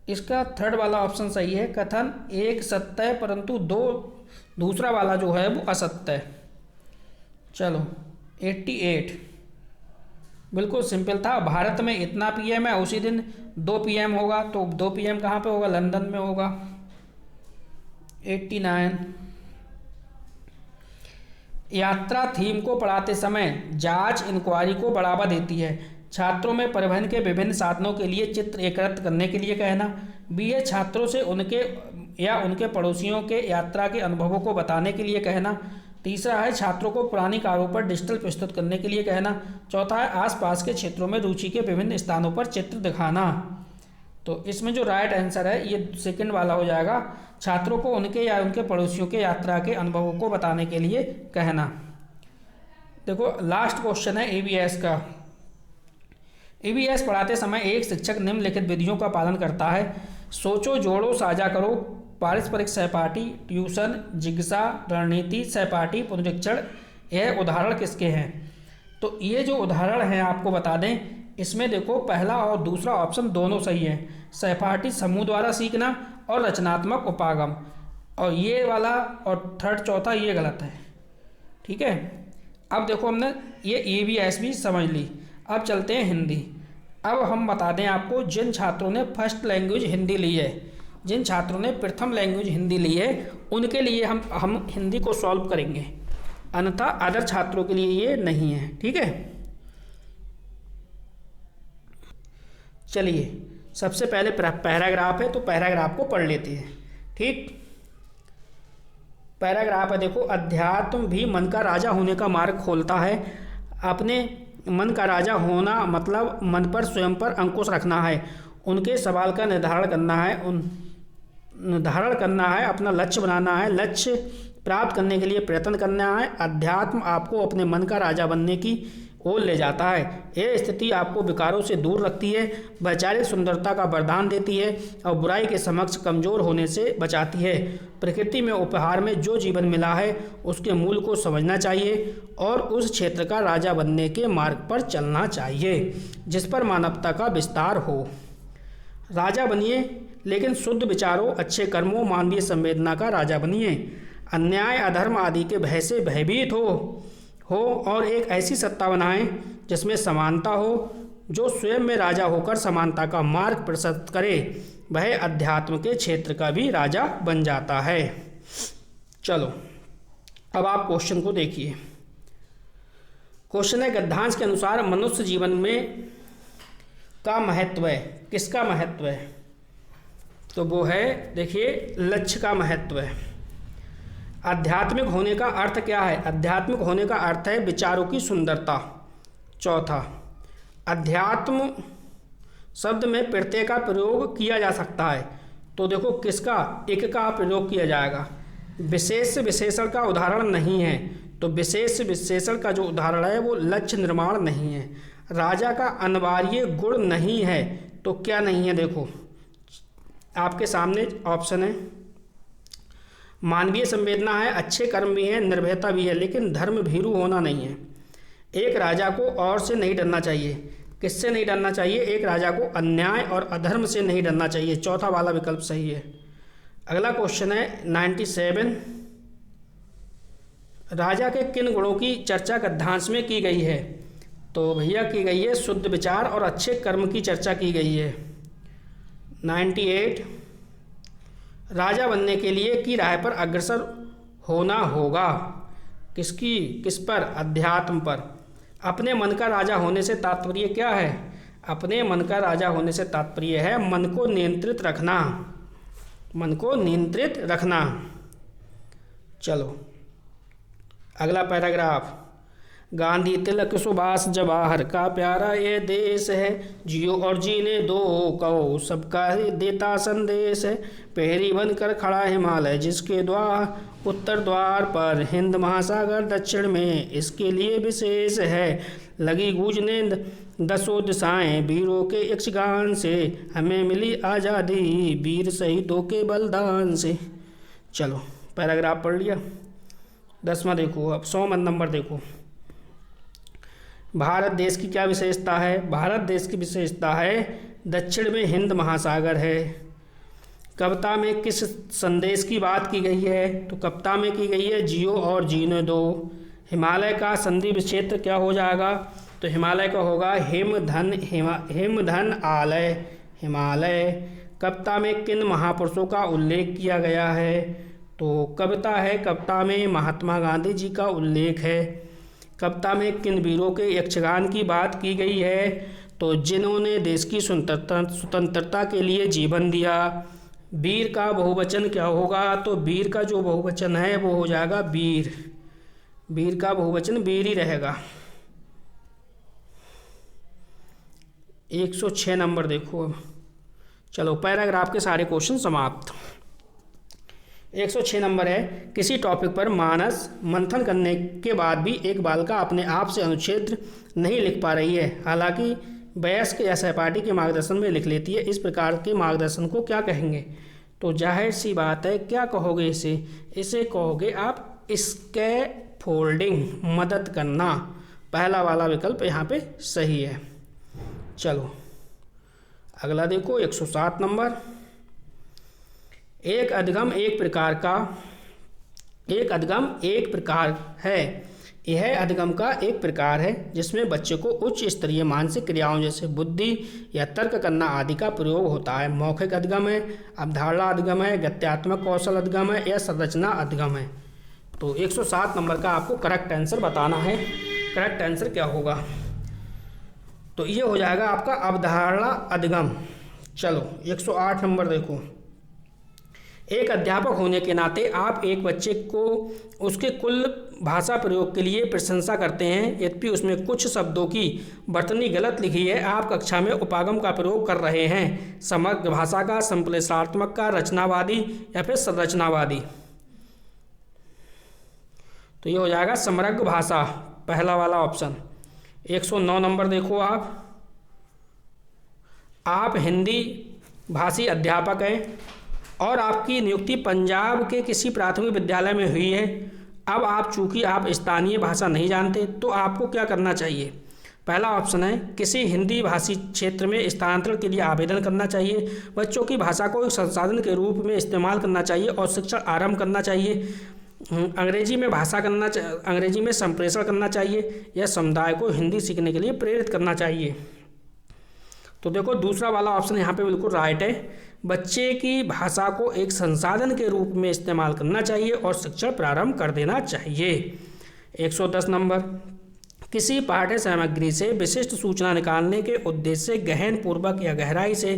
इसका थर्ड वाला ऑप्शन सही है। कथन 1 सत्य है परंतु 2 दूसरा वाला जो है वो असत्य है। चलो 88 बिल्कुल सिंपल था। भारत में इतना पीएम है, उसी दिन 2 पीएम होगा, तो 2 पीएम कहाँ पे होगा? लंदन में होगा। 89 यात्रा थीम को पढ़ाते समय जांच इंक्वायरी को बढ़ावा देती है। छात्रों में परिवहन के विभिन्न साधनों के लिए चित्र एकत्रित करने के लिए कहना। बी है छात्रों से उनके या उनके पड़ोसियों के यात्रा के अनुभवों को बताने के लिए कहना। तीसरा है छात्रों को पुरानी कारों पर डिजिटल प्रस्तुत करने के लिए कहना। चौथा है आसपास के क्षेत्रों में रुचि के विभिन्न स्थानों पर चित्र दिखाना। तो इसमें जो राइट आंसर है ये सेकंड वाला हो जाएगा, छात्रों को उनके या उनके पड़ोसियों के यात्रा के अनुभवों को बताने के लिए कहना। देखो लास्ट क्वेश्चन है ईवीएस का। ईवीएस पढ़ाते समय एक शिक्षक निम्नलिखित विधियों का पालन करता है। सोचो, जोड़ो, साझा करो, पारस्परिक सहपाठी, ट्यूशन, जिज्ञासा, रणनीति, सहपाठी, पुनरीक्षण। यह उदाहरण किसके हैं? तो ये जो उदाहरण हैं आपको बता दें, इसमें देखो पहला और दूसरा ऑप्शन दोनों सही है। सहपाठी समूह द्वारा सीखना और रचनात्मक उपागम, और ये वाला और थर्ड चौथा ये गलत है। ठीक है, अब देखो हमने ये ईवीएस भी समझ ली। अब चलते हैं हिंदी। अब हम बता दें आपको, जिन छात्रों ने फर्स्ट लैंग्वेज हिंदी ली है, जिन छात्रों ने प्रथम लैंग्वेज हिंदी ली है, उनके लिए हम हिंदी को सॉल्व करेंगे, अन्यथा अदर छात्रों के लिए ये नहीं है। ठीक है, चलिए सबसे पहले पैराग्राफ है, तो पैराग्राफ को पढ़ लेते हैं। ठीक, पैराग्राफ है देखो, अध्यात्म भी मन का राजा होने का मार्ग खोलता है। अपने मन का राजा होना मतलब मन पर स्वयं पर अंकुश रखना है, उनके सवाल का निर्धारण करना है, अपना लक्ष्य बनाना है, लक्ष्य प्राप्त करने के लिए प्रयत्न करना है। अध्यात्म आपको अपने मन का राजा बनने की ओर ले जाता है। यह स्थिति आपको विकारों से दूर रखती है, वैचारिक सुंदरता का वरदान देती है और बुराई के समक्ष कमजोर होने से बचाती है। प्रकृति में उपहार में जो जीवन मिला है उसके मूल को समझना चाहिए और उस क्षेत्र का राजा बनने के मार्ग पर चलना चाहिए जिस पर मानवता का विस्तार हो। राजा बनिए, लेकिन शुद्ध विचारों, अच्छे कर्मों, मानवीय संवेदना का राजा बनिए। अन्याय, अधर्म आदि के भय से भयभीत हो और एक ऐसी सत्ता बनाएं जिसमें समानता हो, जो स्वयं में राजा होकर समानता का मार्ग प्रशस्त करे, वह अध्यात्म के क्षेत्र का भी राजा बन जाता है। चलो अब आप क्वेश्चन को देखिए। क्वेश्चन है, गद्यांश के अनुसार मनुष्य जीवन में का महत्व है, किसका महत्व है? तो वो है देखिए लक्ष्य का महत्व है। आध्यात्मिक होने का अर्थ क्या है? आध्यात्मिक होने का अर्थ है विचारों की सुंदरता। चौथा, अध्यात्म शब्द में प्रत्यय का प्रयोग किया जा सकता है, तो देखो किसका, एक का प्रयोग किया जाएगा। विशेष विशेषण का उदाहरण नहीं है, तो विशेष विशेषण का जो उदाहरण है वो लक्ष्य निर्माण नहीं है। राजा का अनिवार्य गुण नहीं है, तो क्या नहीं है, देखो आपके सामने ऑप्शन है। मानवीय संवेदना है, अच्छे कर्म भी हैं, निर्भयता भी है, लेकिन धर्म भीरू होना नहीं है। एक राजा को और से नहीं डरना चाहिए। किससे नहीं डरना चाहिए? एक राजा को अन्याय और अधर्म से नहीं डरना चाहिए। चौथा वाला विकल्प सही है। अगला क्वेश्चन है 97। राजा के किन गुणों की चर्चा गद्यांश में की गई है? तो भैया की गई है शुद्ध विचार और अच्छे कर्म की चर्चा की गई है। 98। राजा बनने के लिए की राह पर अग्रसर होना होगा। किसकी? किस पर? अध्यात्म पर। अपने मन का राजा होने से तात्पर्य क्या है? अपने मन का राजा होने से तात्पर्य है मन को नियंत्रित रखना, मन को नियंत्रित रखना। चलो अगला पैराग्राफ। गांधी तिलक सुभाष जवाहर का प्यारा ये देश है, जियो और जीने दो कहो सबका देता संदेश है। पहरी बनकर खड़ा हिमालय जिसके द्वार, उत्तर द्वार पर हिंद महासागर दक्षिण में इसके लिए विशेष है। लगी गूंजने दसों दिशाएं वीरों के यक्षगान से, हमें मिली आज़ादी वीर शहीदों के बलिदान से। चलो पैराग्राफ पढ़ लिया। 10वां देखो, अब 100 नंबर देखो। भारत देश की क्या विशेषता है? भारत देश की विशेषता है दक्षिण में हिंद महासागर है। कविता में किस संदेश की बात की गई है? तो कविता में की गई है जियो और जीने दो। हिमालय का संधि क्षेत्र क्या हो जाएगा? तो हिमालय का होगा हिमधन आलय हिमालय। कविता में किन महापुरुषों का उल्लेख किया गया है? तो कविता में महात्मा गांधी जी का उल्लेख है। कविता में किन वीरों के यक्षगान की बात की गई है? तो जिन्होंने देश की स्वतंत्रता के लिए जीवन दिया। वीर का बहुवचन क्या होगा? तो वीर का जो बहुवचन है वो हो जाएगा वीर। वीर का बहुवचन वीर ही रहेगा। 106 नंबर देखो अब। चलो पैराग्राफ के सारे क्वेश्चन समाप्त। 106 नंबर है, किसी टॉपिक पर मानस मंथन करने के बाद भी एक बालिका अपने आप से अनुच्छेद नहीं लिख पा रही है, हालांकि वयस्क या सहपाठी के मार्गदर्शन में लिख लेती है। इस प्रकार के मार्गदर्शन को क्या कहेंगे? तो जाहिर सी बात है, क्या कहोगे इसे? इसे कहोगे आप स्कैफोल्डिंग, मदद करना। पहला वाला विकल्प यहाँ पे सही है। चलो अगला देखो 107 नंबर। एक अधगम एक प्रकार है। यह अधगम का एक प्रकार है जिसमें बच्चे को उच्च स्तरीय मानसिक क्रियाओं जैसे बुद्धि या तर्क करना आदि का प्रयोग होता है। मौखिक अधगम है, अवधारणा अधगम है, गत्यात्मक कौशल अधगम है या संरचना अधगम है। तो 107 नंबर का आपको करेक्ट आंसर बताना है। करेक्ट आंसर क्या होगा? तो ये हो जाएगा आपका अवधारणा अधगम। चलो 108 नंबर देखो। एक अध्यापक होने के नाते आप एक बच्चे को उसके कुल भाषा प्रयोग के लिए प्रशंसा करते हैं, यद्यपि उसमें कुछ शब्दों की वर्तनी गलत लिखी है। आप कक्षा में उपागम का प्रयोग कर रहे हैं, समग्र भाषा का, संश्लेषणात्मक का, रचनावादी या फिर संरचनावादी। तो ये हो जाएगा समग्र भाषा, पहला वाला ऑप्शन। 109 नंबर देखो आप हिंदी भाषी अध्यापक हैं और आपकी नियुक्ति पंजाब के किसी प्राथमिक विद्यालय में हुई है। अब आप चूंकि आप स्थानीय भाषा नहीं जानते तो आपको क्या करना चाहिए? पहला ऑप्शन है किसी हिंदी भाषी क्षेत्र में स्थानांतरण के लिए आवेदन करना चाहिए, बच्चों की भाषा को एक संसाधन के रूप में इस्तेमाल करना चाहिए और शिक्षण आरंभ करना चाहिए, अंग्रेजी में संप्रेषण करना चाहिए या समुदाय को हिंदी सीखने के लिए प्रेरित करना चाहिए। तो देखो दूसरा वाला ऑप्शन यहाँ पे बिल्कुल राइट है। बच्चे की भाषा को एक संसाधन के रूप में इस्तेमाल करना चाहिए और शिक्षण प्रारंभ कर देना चाहिए। 110 नंबर, किसी पाठ्य सामग्री से विशिष्ट सूचना निकालने के उद्देश्य से गहन पूर्वक या गहराई से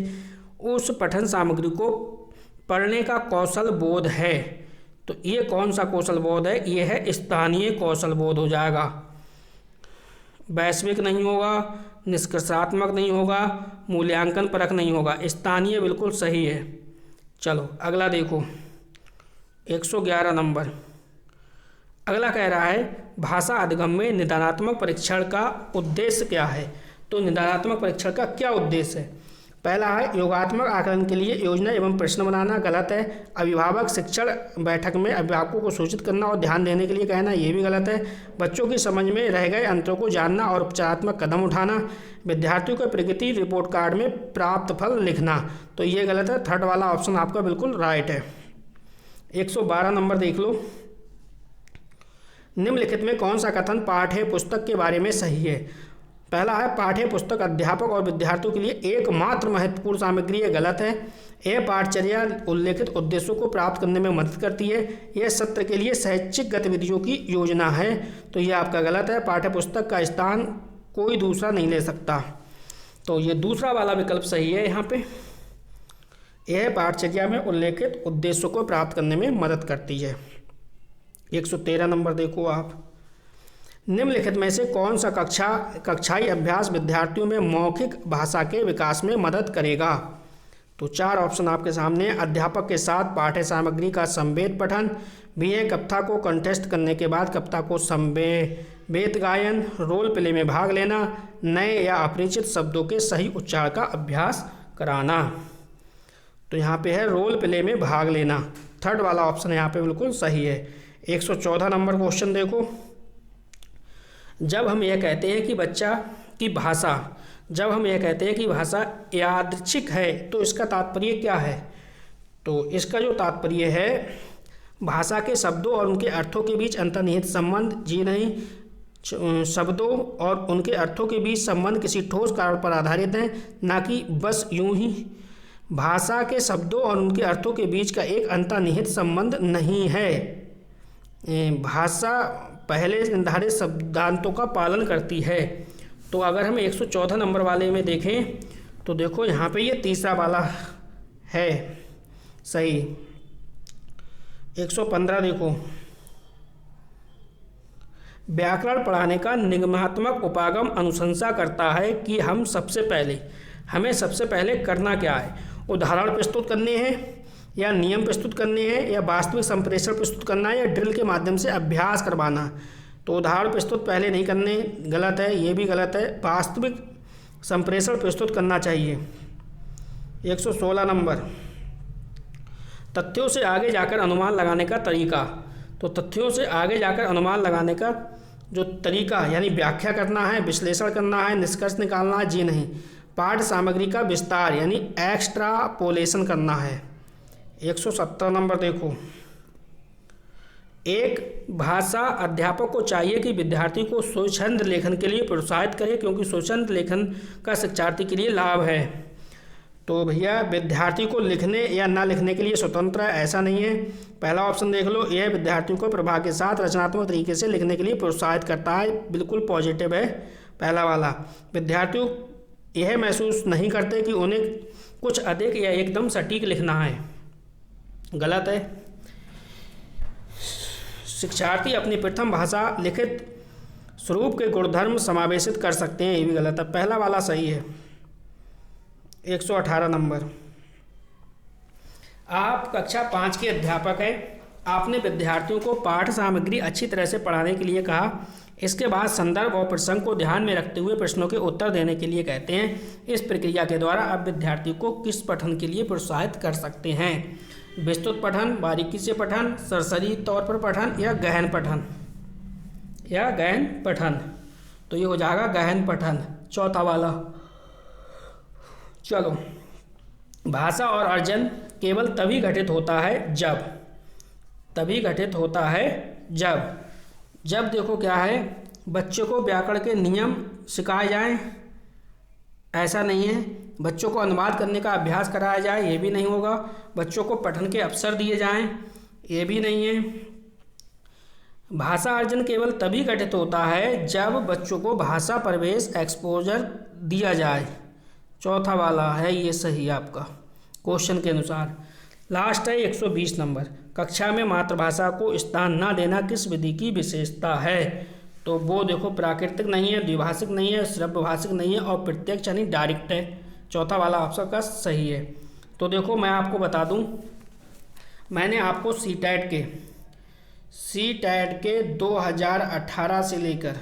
उस पठन सामग्री को पढ़ने का कौशल बोध है। तो ये कौन सा कौशल बोध है? ये है स्थानीय कौशल बोध हो जाएगा। वैश्विक नहीं होगा, निष्कर्षात्मक नहीं होगा, मूल्यांकन परक नहीं होगा, स्थानीय बिल्कुल सही है। चलो अगला देखो 111 नंबर। अगला कह रहा है भाषा अधिगम में निदानात्मक परीक्षण का उद्देश्य क्या है। तो निदानात्मक परीक्षण का क्या उद्देश्य है। पहला है योगात्मक आकलन के लिए योजना एवं प्रश्न बनाना, गलत है। अभिभावक शिक्षण बैठक में अभिभावकों को सूचित करना और ध्यान देने के लिए कहना, ये भी गलत है। बच्चों की समझ में रह गए अंतरों को जानना और उपचारात्मक कदम उठाना। विद्यार्थियों के प्रगति रिपोर्ट कार्ड में प्राप्त फल लिखना, तो ये गलत है। थर्ड वाला ऑप्शन आपका बिल्कुल राइट है। 112 नंबर देख लो। निम्नलिखित में कौन सा कथन पाठ्य पुस्तक के बारे में सही है। पहला है पाठ्य पुस्तक अध्यापक और विद्यार्थियों के लिए एकमात्र महत्वपूर्ण सामग्री है, गलत है। यह पाठचर्या उल्लेखित उद्देश्यों को प्राप्त करने में मदद करती है। यह सत्र के लिए शैक्षिक गतिविधियों की योजना है, तो यह आपका गलत है। पाठ्य पुस्तक का स्थान कोई दूसरा नहीं ले सकता, तो ये दूसरा वाला विकल्प सही है। यहाँ पे यह पाठचर्या में उल्लेखित उद्देश्यों को प्राप्त करने में मदद करती है। 113 नंबर देखो आप। निम्नलिखित में से कौन सा कक्षाई अभ्यास विद्यार्थियों में मौखिक भाषा के विकास में मदद करेगा। तो 4 ऑप्शन आपके सामने। अध्यापक के साथ पाठ्य सामग्री का संवेद पठन, भी है कविता को कंटेस्ट करने के बाद कविता को संवेद गायन, रोल प्ले में भाग लेना, नए या अपरिचित शब्दों के सही उच्चारण का अभ्यास कराना। तो यहाँ पे है रोल प्ले में भाग लेना। थर्ड वाला ऑप्शन यहाँ पे बिल्कुल सही है। 114 नंबर क्वेश्चन देखो। जब हम यह कहते हैं कि भाषा यादृच्छिक है तो इसका तात्पर्य क्या है। तो इसका जो तात्पर्य है भाषा के शब्दों और उनके अर्थों के बीच अंतर्निहित संबंध, जी नहीं, शब्दों और उनके अर्थों के बीच संबंध किसी ठोस कारण पर आधारित है, ना कि बस यूं ही। भाषा के शब्दों और उनके अर्थों के बीच का एक अंतर्निहित संबंध नहीं है। भाषा पहले निर्धारित शब्दांतों का पालन करती है। तो अगर हम 114 नंबर वाले में देखें तो देखो यहाँ पे ये तीसरा वाला है सही। 115 देखो। व्याकरण पढ़ाने का निगमात्मक उपागम अनुशंसा करता है कि हमें सबसे पहले करना क्या है। उदाहरण प्रस्तुत करने हैं या नियम प्रस्तुत करने हैं या वास्तविक संप्रेषण प्रस्तुत करना है या ड्रिल के माध्यम से अभ्यास करवाना। तो उदाहरण प्रस्तुत पहले नहीं करने, गलत है, ये भी गलत है। वास्तविक संप्रेषण प्रस्तुत करना चाहिए। 116 नंबर। तथ्यों से आगे जाकर अनुमान लगाने का तरीका। तो तथ्यों से आगे जाकर अनुमान लगाने का जो तरीका यानी व्याख्या करना है, विश्लेषण करना है, निष्कर्ष निकालना है, जी नहीं। पाठ्य सामग्री का विस्तार यानी एक्स्ट्रापोलेशन करना है। 117 नंबर देखो। एक भाषा अध्यापक को चाहिए कि विद्यार्थी को स्वच्छंद लेखन के लिए प्रोत्साहित करे, क्योंकि स्वच्छंद लेखन का शिक्षार्थी के लिए लाभ है। तो भैया विद्यार्थी को लिखने या ना लिखने के लिए स्वतंत्र है, ऐसा नहीं है। पहला ऑप्शन देख लो, यह विद्यार्थियों को प्रभाव के साथ रचनात्मक तरीके से लिखने के लिए प्रोत्साहित करता है, बिल्कुल पॉजिटिव है पहला वाला। विद्यार्थियों यह महसूस नहीं करते कि उन्हें कुछ अधिक या एकदम सटीक लिखना है, गलत है। शिक्षार्थी अपनी प्रथम भाषा लिखित स्वरूप के गुणधर्म समावेशित कर सकते हैं, ये भी गलत है। पहला वाला सही है। 118 नंबर। आप कक्षा 5 के अध्यापक हैं। आपने विद्यार्थियों को पाठ्य सामग्री अच्छी तरह से पढ़ाने के लिए कहा। इसके बाद संदर्भ और प्रसंग को ध्यान में रखते हुए प्रश्नों के उत्तर देने के लिए कहते हैं। इस प्रक्रिया के द्वारा आप विद्यार्थी को किस पठन के लिए प्रोत्साहित कर सकते हैं। विस्तृत पठन, बारीकी से पठन, सरसरी तौर पर पठन या गहन पठन। तो ये हो जाएगा गहन पठन, चौथा वाला। चलो, भाषा और अर्जन केवल तभी घटित होता है जब देखो क्या है, बच्चों को व्याकरण के नियम सिखाए जाएं, ऐसा नहीं है। बच्चों को अनुवाद करने का अभ्यास कराया जाए, ये भी नहीं होगा। बच्चों को पठन के अवसर दिए जाएं, ये भी नहीं है। भाषा अर्जन केवल तभी घटित होता है जब बच्चों को भाषा प्रवेश एक्सपोजर दिया जाए, चौथा वाला है ये सही आपका क्वेश्चन के अनुसार। लास्ट है 120 नंबर। कक्षा में मातृभाषा को स्थान न देना किस विधि की विशेषता है। तो वो देखो प्राकृतिक नहीं है, द्विभाषिक नहीं है, श्रव्य भाषिक नहीं है और प्रत्यक्ष यानी डायरेक्ट है, चौथा वाला ऑप्शन का सही है। तो देखो मैं आपको बता दूं, मैंने आपको सी टैट के 2018 से लेकर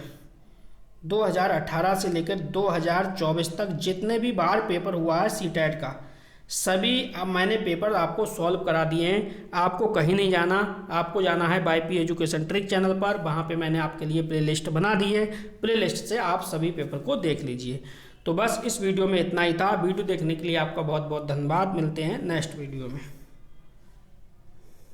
2024 तक जितने भी बार पेपर हुआ है सी टैट का, सभी अब मैंने पेपर आपको सॉल्व करा दिए हैं। आपको कहीं नहीं जाना, आपको जाना है वाईपी एजुकेशन ट्रिक चैनल पर। वहाँ पे मैंने आपके लिए प्लेलिस्ट बना दी है, प्लेलिस्ट से आप सभी पेपर को देख लीजिए। तो बस इस वीडियो में इतना ही था। वीडियो देखने के लिए आपका बहुत बहुत धन्यवाद। मिलते हैं नेक्स्ट वीडियो में।